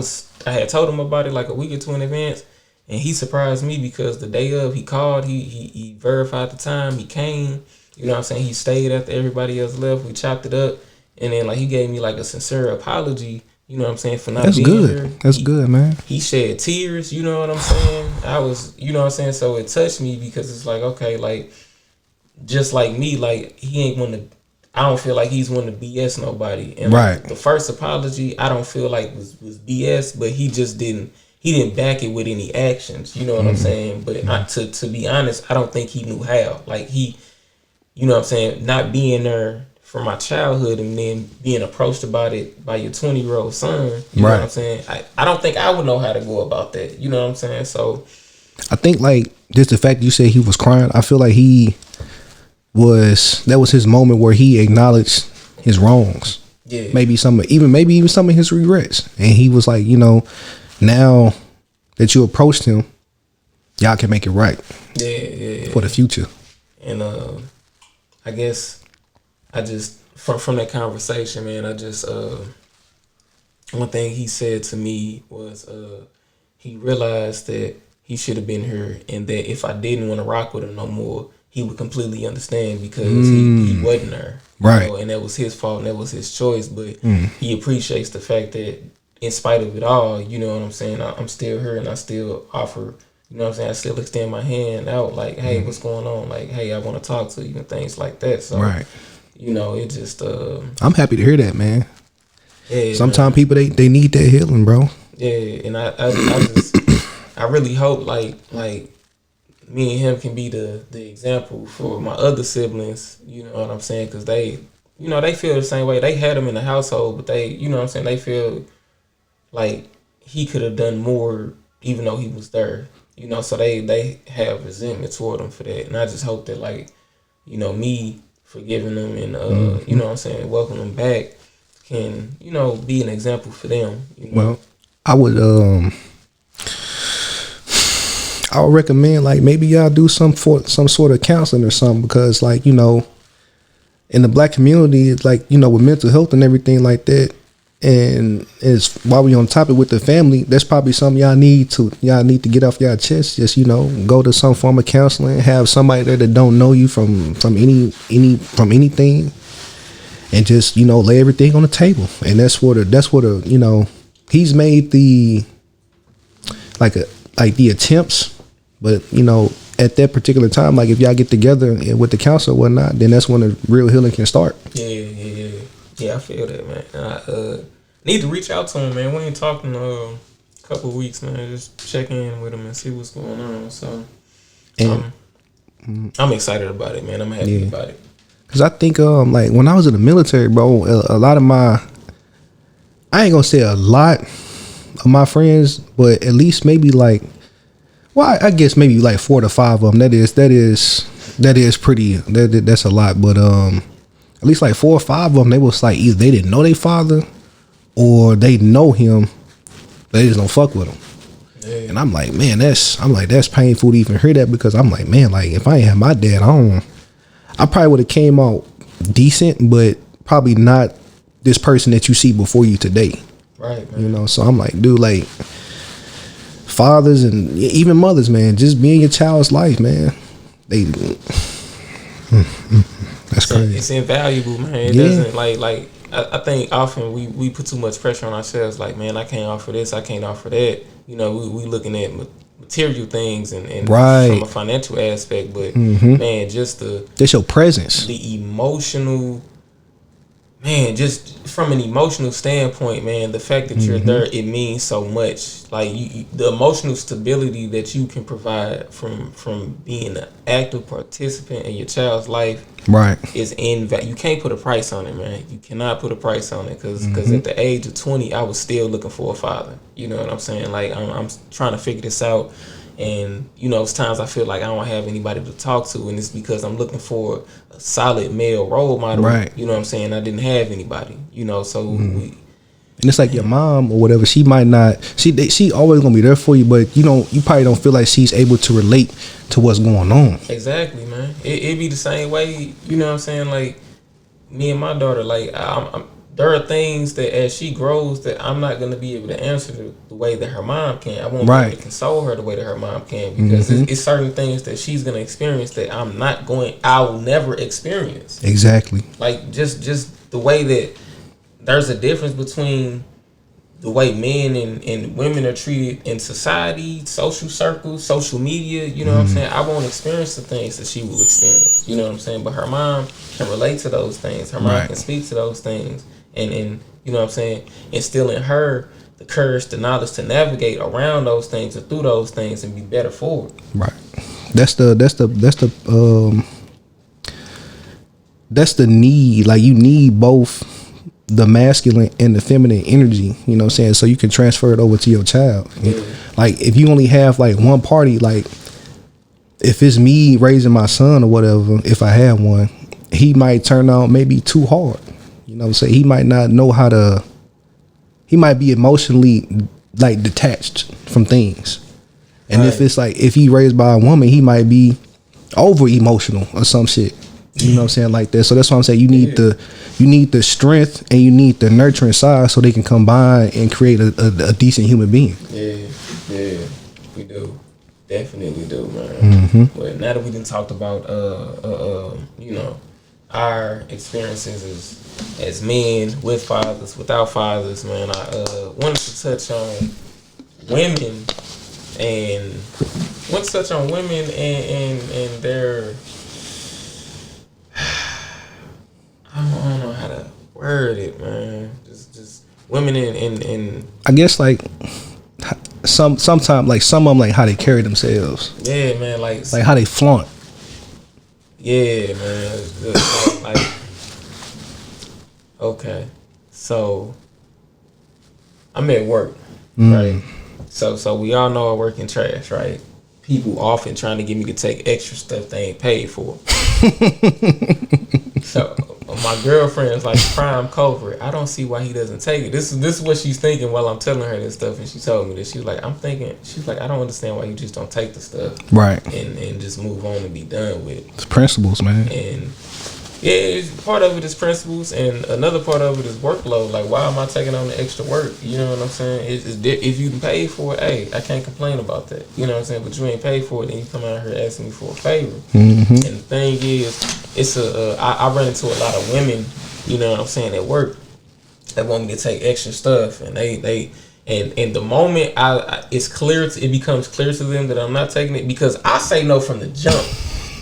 had told him about it like a week or two in advance, and he surprised me because the day of, he called. He verified the time. He came. You know what I'm saying? He stayed after everybody else left. We chopped it up. And then like he gave me like a sincere apology, you know what I'm saying, for not being here. That's good, man. He shed tears, you know what I'm saying? I was, you know what I'm saying? So it touched me because it's like, okay, like just like me, like he ain't want to, I don't feel like he's wanting to BS nobody. And like, the first apology, I don't feel like was BS, but he didn't back it with any actions, you know what I'm saying? But to be honest, I don't think he knew how. Like he, you know what I'm saying, not being there for my childhood and then being approached about it by your 20-year-old son, you know what I'm saying? I don't think I would know how to go about that, you know what I'm saying? So I think like just the fact you said he was crying, I feel like that was his moment where he acknowledged his wrongs. Yeah. Maybe even some of his regrets. And he was like, you know, now that you approached him, y'all can make it right. Yeah. For the future. And I guess I just from that conversation, man, I just one thing he said to me was he realized that he should have been here, and that if I didn't want to rock with him no more, he would completely understand, because he wasn't there. Right. And that was his fault and that was his choice. But he appreciates the fact that in spite of it all, you know what I'm saying, I'm still here and I still offer, you know what I'm saying, I still extend my hand out like, hey, what's going on? Like, hey, I want to talk to you and things like that. So, you know, it just... I'm happy to hear that, man. Yeah, sometimes people, they need that healing, bro. Yeah, and I just... I really hope, like me and him can be the example for my other siblings, you know what I'm saying? Because they, you know, they feel the same way. They had him in the household, but they, you know what I'm saying, they feel like he could have done more even though he was there, you know, so they have resentment toward him for that. And I just hope that, like, you know, me forgiving them and, you know what I'm saying, welcome them back can, you know, be an example for them. You know? Well, I would recommend, like, maybe y'all do some sort of counseling or something, because, like, you know, in the black community, it's like, you know, with mental health and everything like that, and it's while we on topic with the family, that's probably something y'all need to get off y'all chest. Just, you know, go to some form of counseling, have somebody there that don't know you from anything, and just, you know, lay everything on the table. And that's what you know, he's made the the attempts. But, you know, at that particular time, like, if y'all get together with the council or whatnot, then that's when the real healing can start. Yeah, I feel that, man. I need to reach out to him, man. We ain't talking a couple of weeks, man. Just check in with him and see what's going on. So, I'm excited about it, man. I'm happy about it. Because I think, like, when I was in the military, bro, a lot of I ain't gonna say a lot of my friends, but at least maybe, like, well, I guess maybe like 4 to 5 of them. That is pretty. That's a lot. But at least like 4 or 5 of them, they was like, either they didn't know their father, or they know him, but they just don't fuck with him. Yeah. And I'm like, man, that's painful to even hear that, because I'm like, man, like, if I ain't had my dad, I probably would have came out decent, but probably not this person that you see before you today. Right, man. You know, so I'm like, dude, like, fathers and even mothers, man, just be in your child's life, man. That's crazy. It's invaluable, man. It doesn't like I think often we put too much pressure on ourselves. Like, man, I can't offer this, I can't offer that. You know, we looking at material things and from a financial aspect, but man, just that's your presence, the emotional. Man, just from an emotional standpoint, man, the fact that you're there, it means so much. Like, the emotional stability that you can provide from being an active participant in your child's life, right, is you can't put a price on it, man. You cannot put a price on it, because at the age of 20, I was still looking for a father. You know what I'm saying? Like, I'm trying to figure this out. And, you know, it's times I feel like I don't have anybody to talk to, and it's because I'm looking for a solid male role model. Right. You know what I'm saying? I didn't have anybody, you know, so and it's like your mom or whatever, she might not, she always gonna be there for you, but you probably don't feel like she's able to relate to what's going on. Exactly, man. It be the same way, you know what I'm saying? Like, me and my daughter, like, there are things that as she grows that I'm not going to be able to answer the way that her mom can. I won't be able to console her the way that her mom can, because it's certain things that she's going to experience that I will never experience. Exactly. Like, just the way that there's a difference between the way men and women are treated in society, social circles, social media, you know what I'm saying? I won't experience the things that she will experience, you know what I'm saying? But her mom can relate to those things. Her mom can speak to those things. And you know what I'm saying, instill in her the courage, the knowledge to navigate around those things and through those things and be better forward. Right. That's the need. Like, you need both the masculine and the feminine energy, you know what I'm saying, so you can transfer it over to your child. Yeah. Like, if you only have like one party, like if it's me raising my son or whatever, if I have one, he might turn out maybe too hard. You know what I'm saying? He might not know he might be emotionally, like, detached from things. And if it's like, if he raised by a woman, he might be over emotional or some shit. You know what I'm saying, like that. So that's why I'm saying you need the strength and you need the nurturing side so they can combine and create a decent human being. Yeah, we do, definitely do, man. But now that we done talked about you know, our experiences as men with fathers, without fathers, man, I wanted to touch on women and their I don't know how to word it, man. Just women in I guess like sometimes like some of them, like how they carry themselves. Yeah, man, like how they flaunt. Yeah, man. Like okay, so I'm at work, right? So we all know I work in trash, right? People often trying to get me to take extra stuff they ain't paid for. So my girlfriend is like prime culprit. I don't see why he doesn't take it. This is what she's thinking while I'm telling her this stuff, and she told me this. She was like, she's like, I don't understand why you just don't take the stuff, right? And just move on and be done with it. It's principles, man. And yeah, part of it is principles, and another part of it is workload. Like, why am I taking on the extra work? You know what I'm saying? If you can pay for it, hey, I can't complain about that. You know what I'm saying? But you ain't paid for it, and you come out here asking me for a favor. And the thing is, I run into a lot of women, you know what I'm saying, at work that want me to take extra stuff, and and the moment it becomes clear to them that I'm not taking it, because I say no from the jump.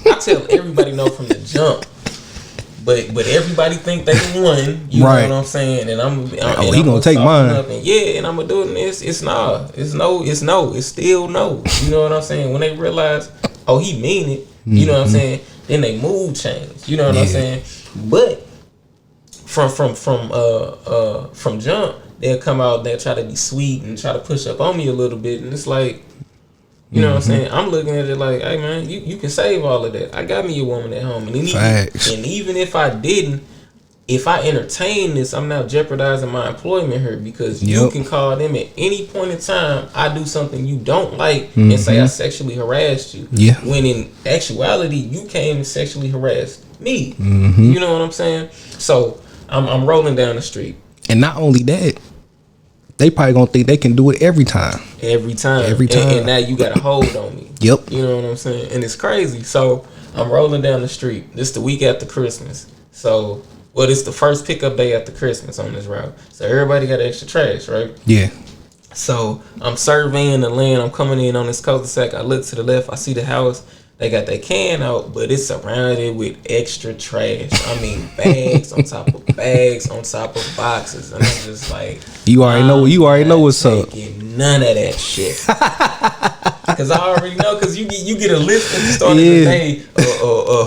I tell everybody no from the jump. But everybody think they won, you know what I'm saying? And he gonna take mine. And I'm gonna do it. And it's no, it's still no. You know what I'm saying? When they realize, oh, he mean it, you know what I'm saying? Then they mood change. You know what I'm saying? But from jump, they'll come out, they'll try to be sweet and try to push up on me a little bit, and it's like, you know what I'm saying? I'm looking at it like, hey man, you can save all of that. I got me a woman at home, and even if I didn't, if I entertain this, I'm now jeopardizing my employment here, because you can call them at any point in time. I do something you don't like and say I sexually harassed you. Yeah. When in actuality, you came and sexually harassed me. You know what I'm saying? So I'm rolling down the street, and not only that, they probably gonna think they can do it every time. And now you got a hold on me. Yep. You know what I'm saying? And it's crazy. So I'm rolling down the street. This the week after Christmas. So, it's the first pickup day after Christmas on this route. So everybody got extra trash, right? Yeah. So I'm surveying the land. I'm coming in on this cul-de-sac. I look to the left. I see the house. They got their can out, but it's surrounded with extra trash. I mean, bags on top of bags on top of boxes, and I'm just like, you already know what's up. None of that shit, because I already know. Because you get a list at the start of the day,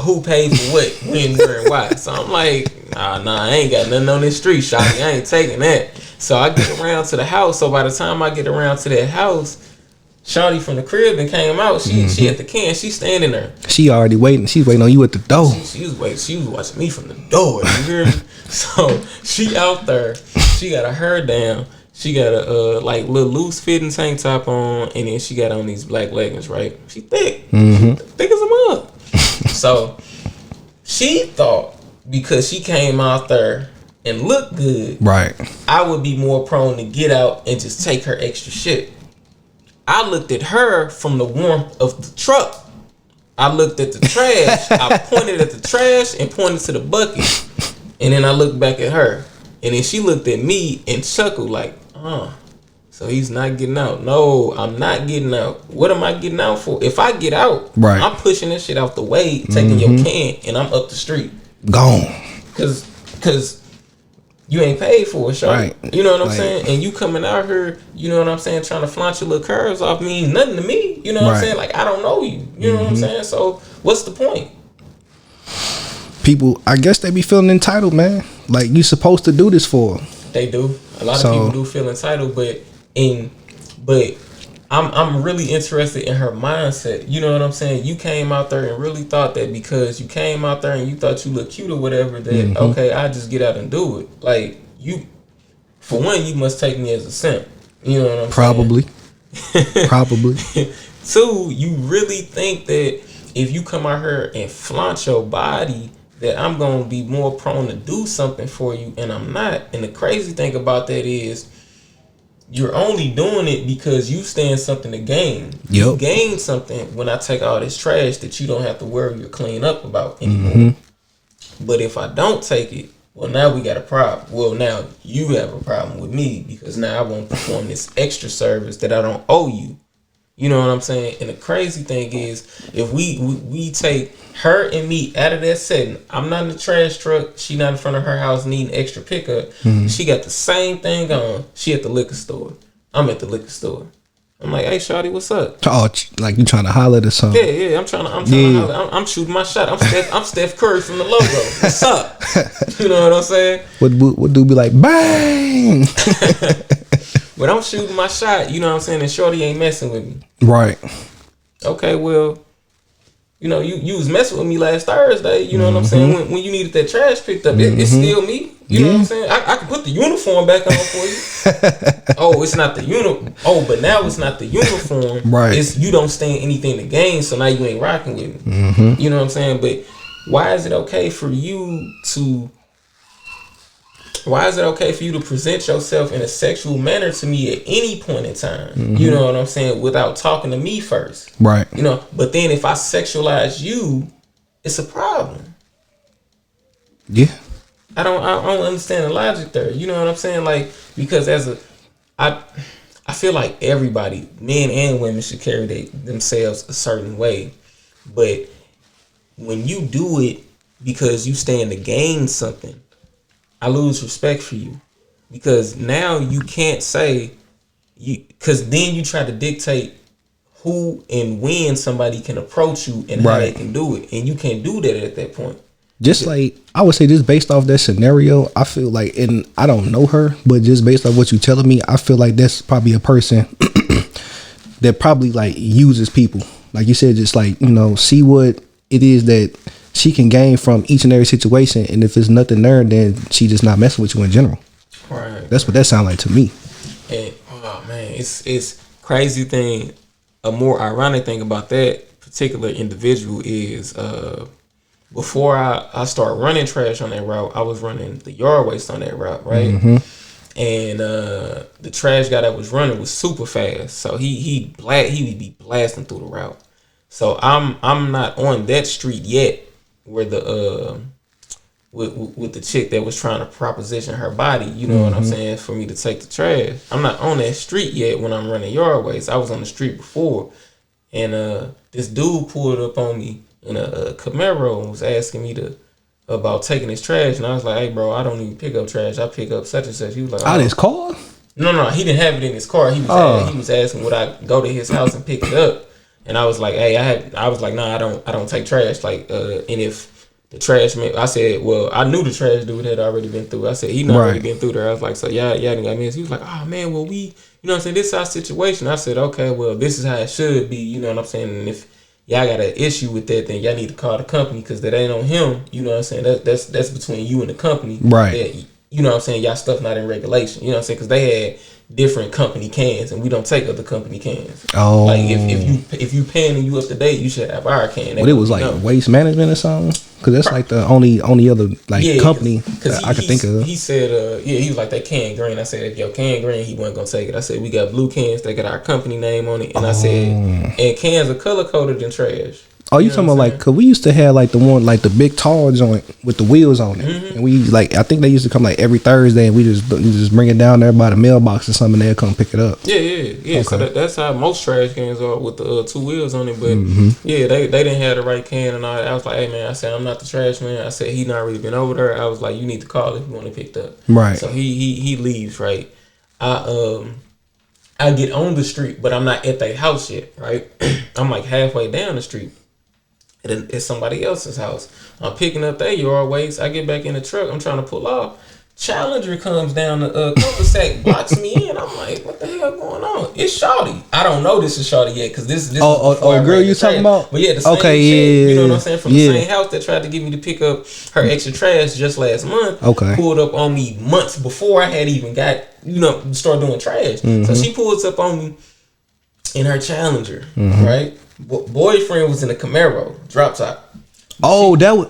who paid for what, when, where, and why. So I'm like, nah, I ain't got nothing on this street, shawty. I ain't taking that. So I get around to the house. So by the time I get around to that house, Shawty from the crib and came out. She at the can. She standing there. She already waiting. She's waiting on you at the door. She was waiting. She was watching me from the door. You hear me? So she out there. She got her hair down. She got a like little loose fitting tank top on, and then she got on these black leggings. Right? She thick. Thick as a mug. So she thought because she came out there and looked good, right, I would be more prone to get out and just take her extra shit. I looked at her from the warmth of the truck. I looked at the trash. I pointed at the trash and pointed to the bucket. And then I looked back at her. And then she looked at me and chuckled like, so he's not getting out. No, I'm not getting out. What am I getting out for? If I get out, right, I'm pushing this shit out the way, taking your can, and I'm up the street. Gone. Cause you ain't paid for it, sure. Right. You know what I'm saying? And you coming out here, you know what I'm saying, trying to flaunt your little curves off means nothing to me. You know what I'm saying? Like, I don't know you. You know what I'm saying? So what's the point? People, I guess they be feeling entitled, man. Like, you supposed to do this for them. They do. A lot of people do feel entitled, but I'm really interested in her mindset. You know what I'm saying? You came out there and really thought that because you came out there and you thought you looked cute or whatever, that okay, I just get out and do it. Like, you, for one, you must take me as a simp. You know what I'm saying? Probably. Two, you really think that if you come out here and flaunt your body, that I'm gonna be more prone to do something for you, and I'm not. And the crazy thing about that is, you're only doing it because you stand something to gain. You gain something when I take all this trash that you don't have to worry or clean up about anymore. But if I don't take it, well, now we got a problem. Well, now you have a problem with me because now I won't perform this extra service that I don't owe you. You know what I'm saying? And the crazy thing is, if we take her and me out of that setting, I'm not in the trash truck. She not in front of her house needing extra pickup. She got the same thing on. She at the liquor store. I'm at the liquor store. I'm like, hey, shawty, what's up? Oh, like you trying to holler at something? Yeah. I'm trying to holler. I'm shooting my shot. I'm Steph Curry from the logo. What's up? You know what I'm saying? What do be like? Bang! But I'm shooting my shot, you know what I'm saying, and shorty ain't messing with me. Right. Okay, well, you know, you was messing with me last Thursday, you know what I'm saying, when you needed that trash picked up. It's still me, you know what I'm saying. I can put the uniform back on for you. Oh, it's not the uniform. Oh, but now it's not the uniform. Right. It's you don't stand anything to gain, so now you ain't rocking with me. You know what I'm saying. But why is it okay for you to present yourself in a sexual manner to me at any point in time? You know what I'm saying, without talking to me first. Right. You know, but then if I sexualize you, it's a problem. Yeah. I don't understand the logic there. You know what I'm saying? Like, because I feel like everybody, men and women, should carry themselves a certain way. But when you do it because you stand to gain something, I lose respect for you, because now you can't say because then you try to dictate who and when somebody can approach you and how they can do it, and you can't do that at that point. Just like I would say, just based off that scenario, I feel like, and I don't know her, but just based off what you telling me, I feel like that's probably a person that probably like uses people, like you said, just like, you know, see what it is that she can gain from each and every situation, and if there's nothing there, then she just not messing with you in general. Right. That's what that sound like to me. And oh man, it's crazy thing. A more ironic thing about that particular individual is before I start running trash on that route, I was running the yard waste on that route, right? And the trash guy that was running was super fast, so he would be blasting through the route. So I'm not on that street yet, where the with the chick that was trying to proposition her body, you know what I'm saying, for me to take the trash. I'm not on that street yet when I'm running yard waste. I was on the street before, and this dude pulled up on me in a Camaro and was asking me about taking his trash, and I was like, hey bro, I don't even pick up trash, I pick up such and such. He was like, out his car? No, he didn't have it in his car. He was asking would I go to his house and pick it up. And I was like, hey, I was like, nah, I don't take trash. Like, and if the trash man, I said, well, I knew the trash dude had already been through. I said, he not already been through there. I was like, so y'all didn't got me. He was like, oh man, well you know what I'm saying, this is our situation. I said, okay, well this is how it should be. You know what I'm saying? And if y'all got an issue with that, then y'all need to call the company, because that ain't on him. You know what I'm saying? That's between you and the company. Right. That, you know what I'm saying? Y'all stuff not in regulation. You know what I'm saying? Because they had different company cans, and we don't take other company cans. Oh, like if you paying and you up to date, you should have our can. Well, it was like waste management or something, because that's like the only other like company that I could think of. He said, he was like, that can green. I said, if your can green, he wasn't gonna take it. I said, we got blue cans that got our company name on it, and I said, and cans are color coded in trash. Oh, you talking about like, cause we used to have like the one, like the big tall joint with the wheels on it, and we like, I think they used to come like every Thursday, and we just bring it down there by the mailbox or something, and they'll come pick it up. Yeah. Okay. So that's how most trash cans are, with the two wheels on it. But yeah, they didn't have the right can and all that. I was like, hey man, I said, I'm not the trash man. I said, he not really been over there. I was like, you need to call if you want it picked up. Right. So he leaves. Right. I get on the street, but I'm not at their house yet. Right. I'm like halfway down the street. It's somebody else's house. I'm picking up their yard waste. I get back in the truck. I'm trying to pull off. Challenger comes down the cul-de-sac, blocks me in. I'm like, what the hell going on? It's Shawty. I don't know this is Shawty yet, because this is girl you talking about? But yeah, the same chick, you know what I'm saying, from the same house that tried to get me to pick up her extra trash just last month. Pulled up on me months before I had even got, start doing trash. So she pulls up on me. in her Challenger, right? Boyfriend was in a Camaro drop top. Oh, that was.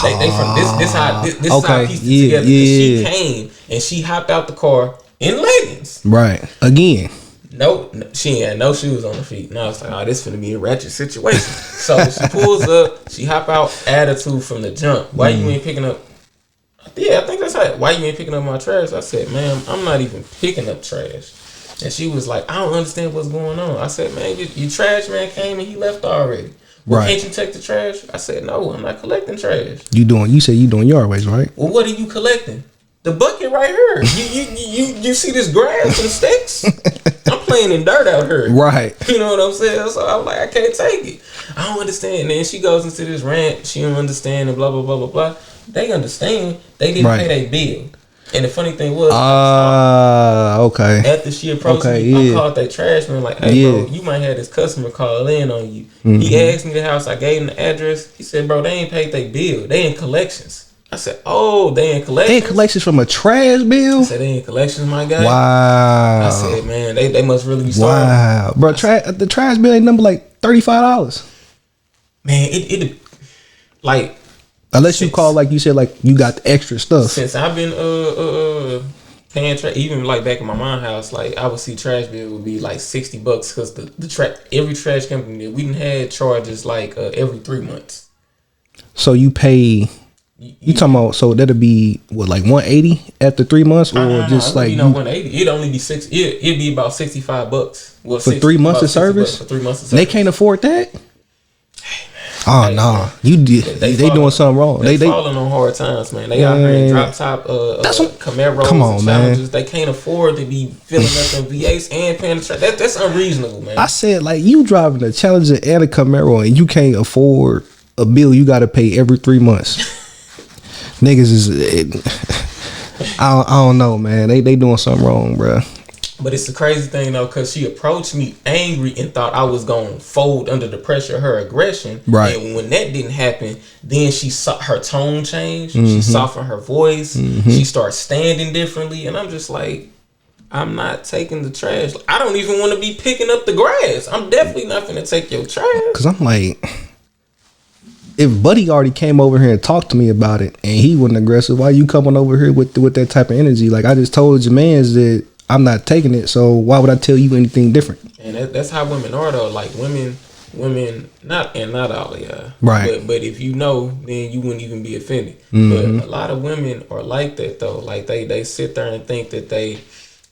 They from this how I pieced it together. She came and she hopped out the car in leggings. Right. Again. No, she ain't had no shoes on her feet. Now it's like, oh, this finna be a ratchet situation. So she pulls up, she hop out, attitude from the jump. Why you ain't picking up? Yeah, I think that's how. Why you ain't picking up my trash? I said, ma'am, I'm not even picking up trash. And she was like, I don't understand what's going on. I said, man, your trash man came and he left already. Well, right. Can't you take the trash? I said, no, I'm not collecting trash. You said you doing yard waste, right? Well, what are you collecting? The bucket right here. You see this grass and sticks? I'm playing in dirt out here. Right. You know what I'm saying? So I'm like, I can't take it. I don't understand. And then she goes into this rant. She don't understand and blah, blah, blah, blah, blah. They understand. They didn't pay their bill. And the funny thing was, okay. After she approached me, I called that trash man like, hey, bro, you might have this customer call in on you. He asked me the house. I gave him the address. He said, bro, they ain't paid their bill. They in collections. I said, oh, they in collections? They in collections from a trash bill? I said, they in collections, my guy. Wow. I said, man, they must really be sorry. Wow. Bro, the trash bill ain't number like $35. Man, it like... Unless you call, like you said, like you got the extra stuff. Since I've been paying trash, even like back in my mom's house, like I would see trash bill would be like $60 because every trash company we didn't had charges like every 3 months. So you pay... You talking about, so that'll be what, like 180 after 3 months, or just like 180? It'd only be it'd be about $65. Well, for 3 months of service. For 3 months of service, they can't afford that. Hey, no, nah. You did. They doing something wrong. They falling on hard times, man. They out here in drop top Camaros. Come on, man. They can't afford to be filling up them V8s and paying the trash. That's unreasonable, man. I said, like, you driving a Challenger and a Camaro and you can't afford a bill you got to pay every 3 months. Niggas is, I don't know, man. They doing something wrong, bro. But it's the crazy thing though, because she approached me angry and thought I was gonna fold under the pressure of her aggression. Right. And when that didn't happen, then she saw her tone change. She softened her voice. She started standing differently, and I'm just like, I'm not taking the trash. I don't even want to be picking up the grass. I'm definitely not gonna take your trash. Cause I'm like, if Buddy already came over here and talked to me about it and he wasn't aggressive, why you coming over here with that type of energy? Like, I just told your mans that I'm not taking it, so why would I tell you anything different? And that's how women are though. Like women not all of y'all. Right. But if you know, then you wouldn't even be offended. But a lot of women are like that though. Like they sit there and think that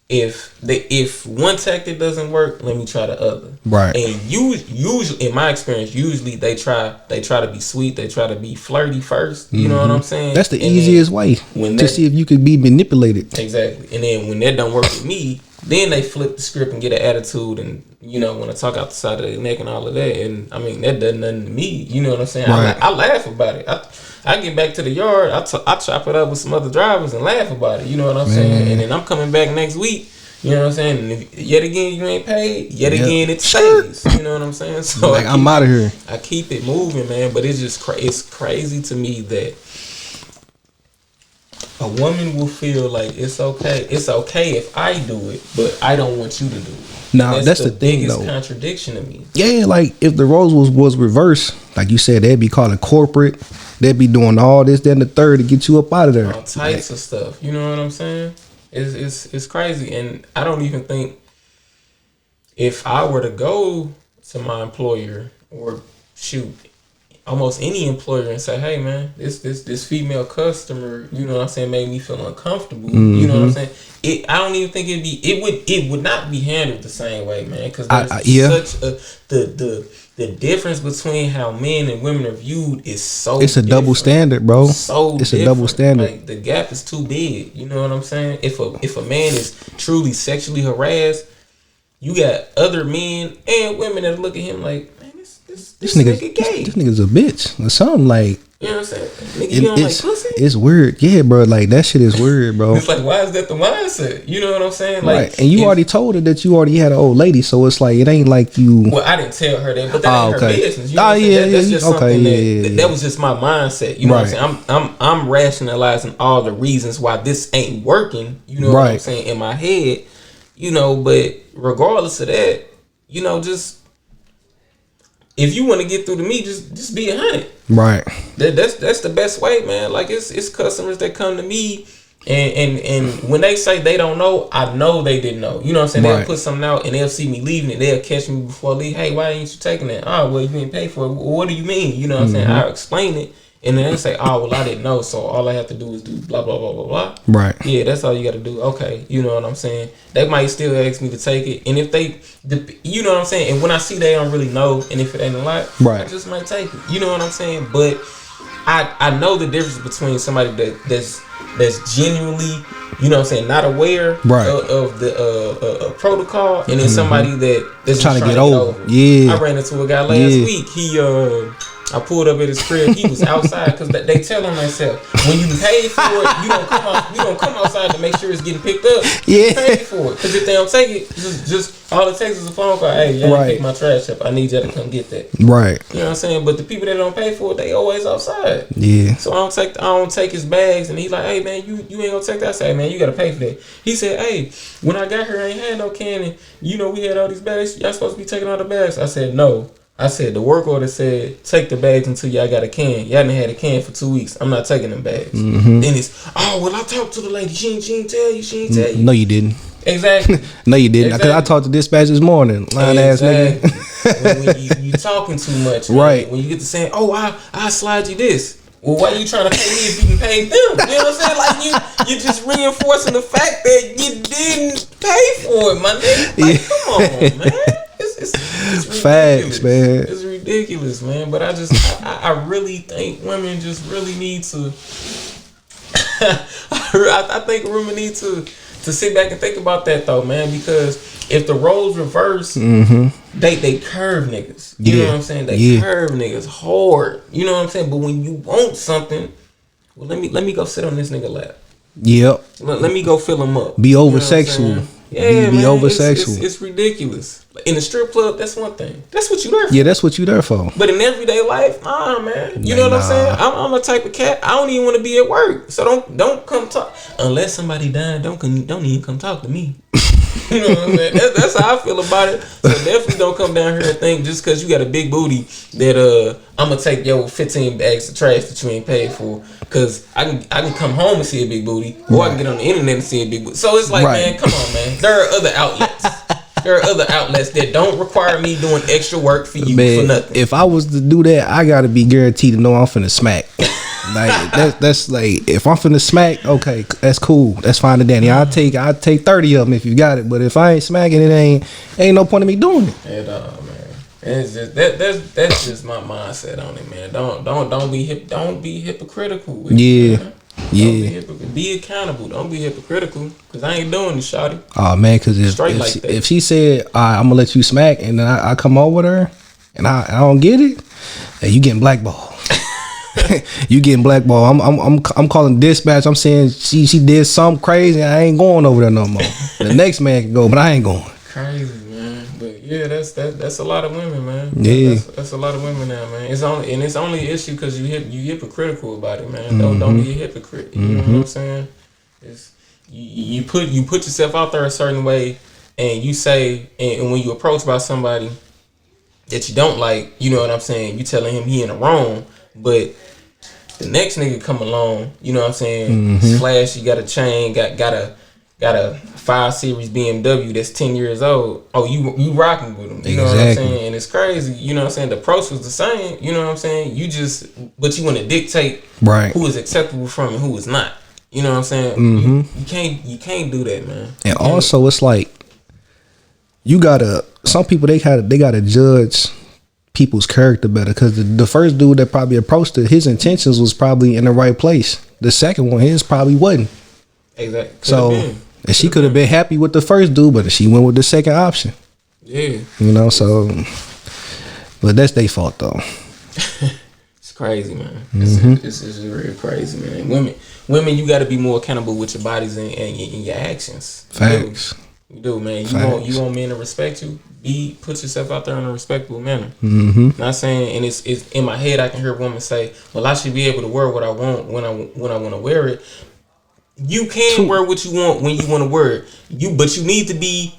if one tactic doesn't work, let me try the other. Right. And usually, in my experience, they try to be sweet. They try to be flirty first. You know what I'm saying? That's the easiest way to see if you could be manipulated. Exactly. And then when that don't work with me, then they flip the script and get an attitude and want to talk out the side of their neck and all of that. And I mean, that does nothing to me. You know what I'm saying? Right. I laugh about it. I get back to the yard. I chop it up with some other drivers and laugh about it. You know what I'm saying? And then I'm coming back next week. You know what I'm saying? And if yet again you ain't paid, again it stays. You know what I'm saying? So like, I'm out of here. I keep it moving, man. But it's just it's crazy to me that a woman will feel like it's okay if I do it, but I don't want you to do it. Now that's the thing, biggest though. Contradiction to me. Yeah, like if the roles was reversed, like you said, they'd be calling corporate. They'd be doing all this, then the third to get you up out of there. All types of stuff. You know what I'm saying? It's crazy, and I don't even think if I were to go to my employer or shoot almost any employer and say, hey man, this female customer, you know what I'm saying, made me feel uncomfortable. You know what I'm saying? I don't even think it would not be handled the same way, man, because there's such the difference between how men and women are viewed is so it's a double standard, bro. It's a double standard. Like, the gap is too big. You know what I'm saying? If a man is truly sexually harassed, you got other men and women that look at him like, man, this nigga gay. This nigga's a bitch or something. Like, you know what I'm saying? Nigga, you don't like pussy? It's weird. Yeah, bro. Like, that shit is weird, bro. It's like, why is that the mindset? You know what I'm saying? Like, right. And you already told her that you already had an old lady, so it's like, it ain't like you. Well, I didn't tell her that, but that ain't her business. You know what I'm saying? That's just something that was just my mindset. You know what I'm saying? I'm rationalizing all the reasons why this ain't working. You know what I'm saying? In my head, but regardless of that, just if you want to get through to me, just be 100. Right. That's the best way, man. Like it's customers that come to me. And when they say they don't know, I know they didn't know. You know what I'm saying? Right. They'll put something out and they'll see me leaving and they'll catch me before I leave. Hey, why ain't you taking that? Oh, well, you didn't pay for it. Well, what do you mean? You know what I'm saying? I'll explain it. And then they say, oh, well, I didn't know. So all I have to do is do blah, blah, blah, blah, blah. Right. Yeah, that's all you got to do. Okay. You know what I'm saying? They might still ask me to take it. And if they, you know what I'm saying? And when I see they don't really know, and if it ain't a lot, right. I just might take it. You know what I'm saying? But I know the difference between somebody that's genuinely, you know what I'm saying, not aware right. of the protocol, and then somebody that's trying to get over. Yeah. I ran into a guy last week. I pulled up at his crib. He was outside because they tell on themselves when you pay for it, you don't come outside to make sure it's getting picked up. Yeah. You pay for it, because if they don't take it, just all it takes is a phone call. Hey, you ain't pick my trash up. I need you to come get that. Right. You know what I'm saying? But the people that don't pay for it, they always outside. Yeah. So I don't take his bags, and he's like, hey man, you ain't gonna take that. I say, hey man, you gotta pay for that. He said, hey, when I got here, I ain't had no can, and we had all these bags. Y'all supposed to be taking all the bags. I said no. I said the work order said take the bags until y'all got a can. Y'all done had a can for 2 weeks. I'm not taking them bags. Then it's I talked to the lady. She ain't tell you. No, you didn't. Exactly. No, you didn't. Because I talked to dispatch this morning. Lying ass nigga. when you talking too much, man. Right? When you get to saying, I slide you this. Well, why you trying to pay me if you can pay them? You know what I'm saying? Like you just reinforcing the fact that you didn't pay for it, my nigga. Like, come on, man. It's facts, man. It's ridiculous, man. But I really think women just really need to. I think women need to sit back and think about that though, man. Because if the roles reverse, they curve niggas. You know what I'm saying? They curve niggas hard. You know what I'm saying? But when you want something, well, let me go sit on this nigga lap. Yep. Let me go fill him up. Be over sexual. Yeah, be over sexual. It's ridiculous. In the strip club, that's one thing. That's what you there for. Yeah, that's what you there for. But in everyday life, nah, man. You know what I'm saying? I'm a type of cat. I don't even want to be at work. So don't come talk unless somebody dying. Don't even come talk to me. You know what I'm saying? That's how I feel about it. So definitely don't come down here and think just because you got a big booty that I'm gonna take your 15 bags of trash that you ain't paid for. Cause I can come home and see a big booty, or I can get on the internet and see a big booty. So it's like, man, come on, man. There are other outlets. There are other outlets that don't require me doing extra work for you for nothing. If I was to do that, I gotta be guaranteed to know I'm finna smack. Like that's like, if I'm finna smack, okay, that's cool. That's fine to Danny. I'll take 30 of them if you got it. But if I ain't smacking, it ain't no point in me doing it. At all, man. It's just that's just my mindset on it, man. Don't be hypocritical. Be accountable. Don't be hypocritical. Cause I ain't doing this, shawty. Oh man, cause if she said, I'm gonna let you smack, and then I come over with her, and I don't get it, hey, you getting blackballed. You getting blackballed. I'm calling dispatch. I'm saying she did something crazy. I ain't going over there no more. The next man can go, but I ain't going. Crazy, man. But yeah, that's a lot of women, man. Yeah, that's a lot of women now, man. It's only an issue because you hypocritical about it, man. Don't be a hypocrite. You know what I'm saying? It's you put yourself out there a certain way, and you say, and when you approach by somebody that you don't like, you know what I'm saying? You telling him he in the wrong, but the next nigga come along, you know what I'm saying? Flashy, got a chain, got a 5 Series BMW that's 10 years old. Oh, you rocking with him. You know what I'm saying? And it's crazy. You know what I'm saying? The approach was the same. You know what I'm saying? But you want to dictate who is acceptable from and who is not. You know what I'm saying? You can't do that, man. And also, it's like some people they gotta judge people's character better, because the first dude that probably approached it, his intentions was probably in the right place. The second one, his probably wasn't. Exactly. And she could have been happy with the first dude, but she went with the second option. Yeah. You know, so, but that's their fault though. It's crazy, man. It's real crazy, man. Women, you got to be more accountable with your bodies and your actions. Facts. You do, man. You want men to respect you. Put yourself out there in a respectable manner. Not saying, and it's in my head. I can hear women say, "Well, I should be able to wear what I want when I want to wear it." You can wear what you want when you want to wear it. But you need to be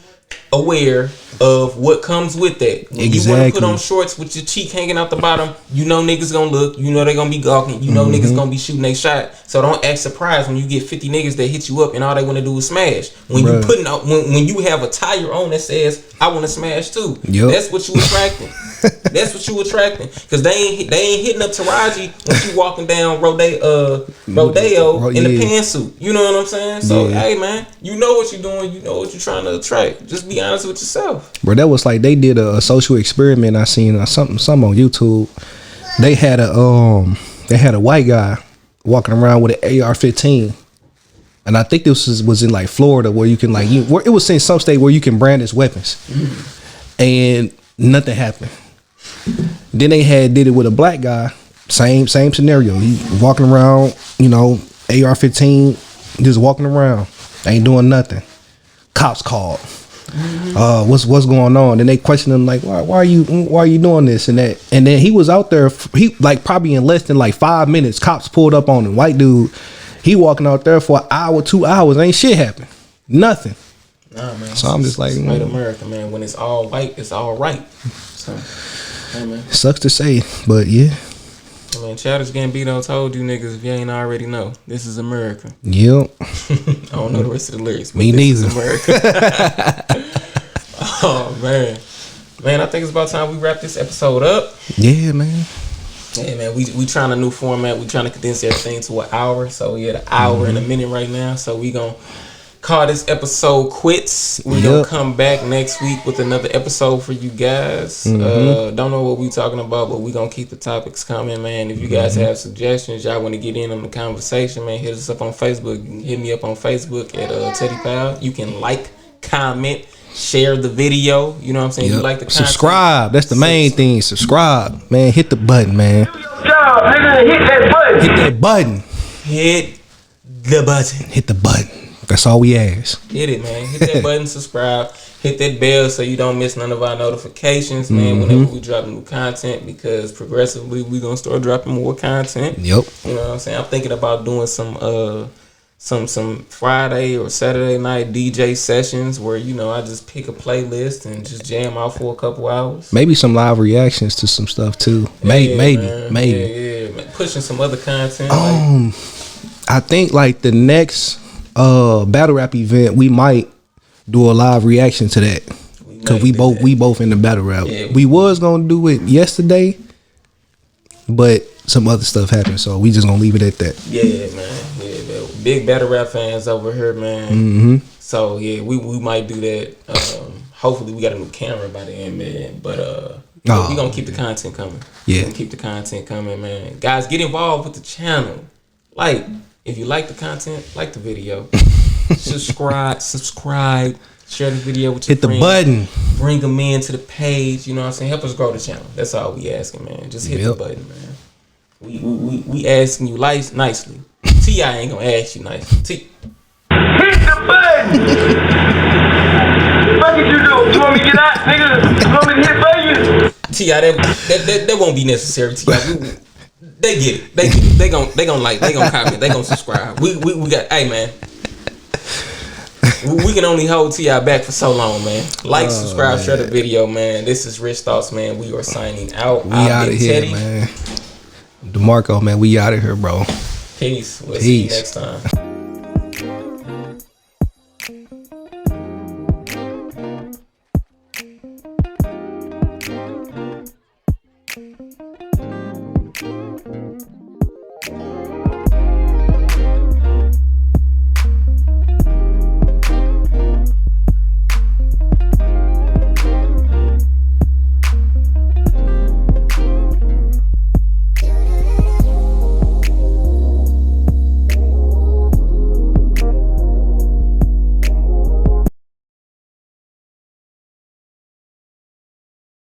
aware of what comes with that. When you want to put on shorts with your cheek hanging out the bottom, you know niggas gonna look, you know they gonna be gawking, you know niggas gonna be shooting they shot. So don't act surprised when you get 50 niggas that hit you up and all they want to do is smash. When you putting out, when you have a tire on that says I want to smash too, that's what you attracting. That's what you attracting, because they ain't hitting up Taraji when she walking down Rodeo in the pantsuit. You know what I'm saying? So hey man, you know what you're doing. You know what you're trying to attract. Just be honest with yourself. Bro, that was like they did a social experiment. I seen something on YouTube. They had a white guy walking around with an AR-15. And I think this was in like Florida, where you can it was in some state where you can brandish weapons, and nothing happened. Then they did it with a black guy, same scenario. He walking around, AR-15, just walking around, ain't doing nothing. Cops called. What's going on? And they questioned him like, why are you doing this and that? And then he was out there. He like probably in less than like 5 minutes, cops pulled up on him. White dude. He walking out there for an hour, 2 hours, ain't shit happen. Nothing. Nah, man. So I'm just like, white America, man. When it's all white, it's all right. So, hey, man. Sucks to say, but yeah. I mean, Childish Gambino told you niggas, if you ain't already know, this is America. Yep. I don't know the rest of the lyrics. But Me neither. Is America. Oh man, I think it's about time we wrap this episode up. Yeah, man. Yeah, man, we trying a new format. We trying to condense everything to an hour. So we at an hour and a minute right now. So we gonna call this episode quits. We gonna come back next week with another episode for you guys. Don't know what we talking about, but we gonna keep the topics coming, man. If you guys have suggestions, y'all want to get in on the conversation, man, hit us up on Facebook. You can hit me up on Facebook at Teddy Powell. You can like, comment, share the video. You know what I'm saying? You like the content. Subscribe. That's the main thing. Subscribe, man. Hit the button, man. Hit that button. Hit that button. Hit the button. Hit the button. That's all we ask. Hit it, man. Hit that button, subscribe. Hit that bell so you don't miss none of our notifications, man, whenever we drop new content, because progressively we gonna start dropping more content. Yep. You know what I'm saying? I'm thinking about doing some Friday or Saturday night DJ sessions where, I just pick a playlist and just jam out for a couple hours. Maybe some live reactions to some stuff too. Maybe. Yeah. Pushing some other content. I think like the next battle rap event, we might do a live reaction to that, because we both in the battle rap. Yeah, we was gonna do it yesterday, but some other stuff happened, so we just gonna leave it at that. Yeah, man. Big battle rap fans over here, man. So yeah, we might do that. Hopefully we got a new camera by the end, man. But we gonna keep the content coming. Yeah, we gonna keep the content coming, man. Guys, get involved with the channel. Like, if you like the content, like the video. subscribe, share the video with your friends. Hit the button. Bring them into the page. You know what I'm saying? Help us grow the channel. That's all we asking, man. Just hit the button, man. We asking you nicely. T.I. ain't gonna ask you nicely. Hit the button. What did you do? You want me to get out, nigga? You want me to hit button? T.I., that won't be necessary. T.I. They get it. They gonna like. They gonna comment. They gonna subscribe. We got. Hey man, we can only hold T.I. back for so long, man. Like, subscribe, share the video, man. This is Rich Thoughts, man. We are signing out. We out of here, Teddy. Man. DeMarco, man. We out of here, bro. Peace. We'll see you next time.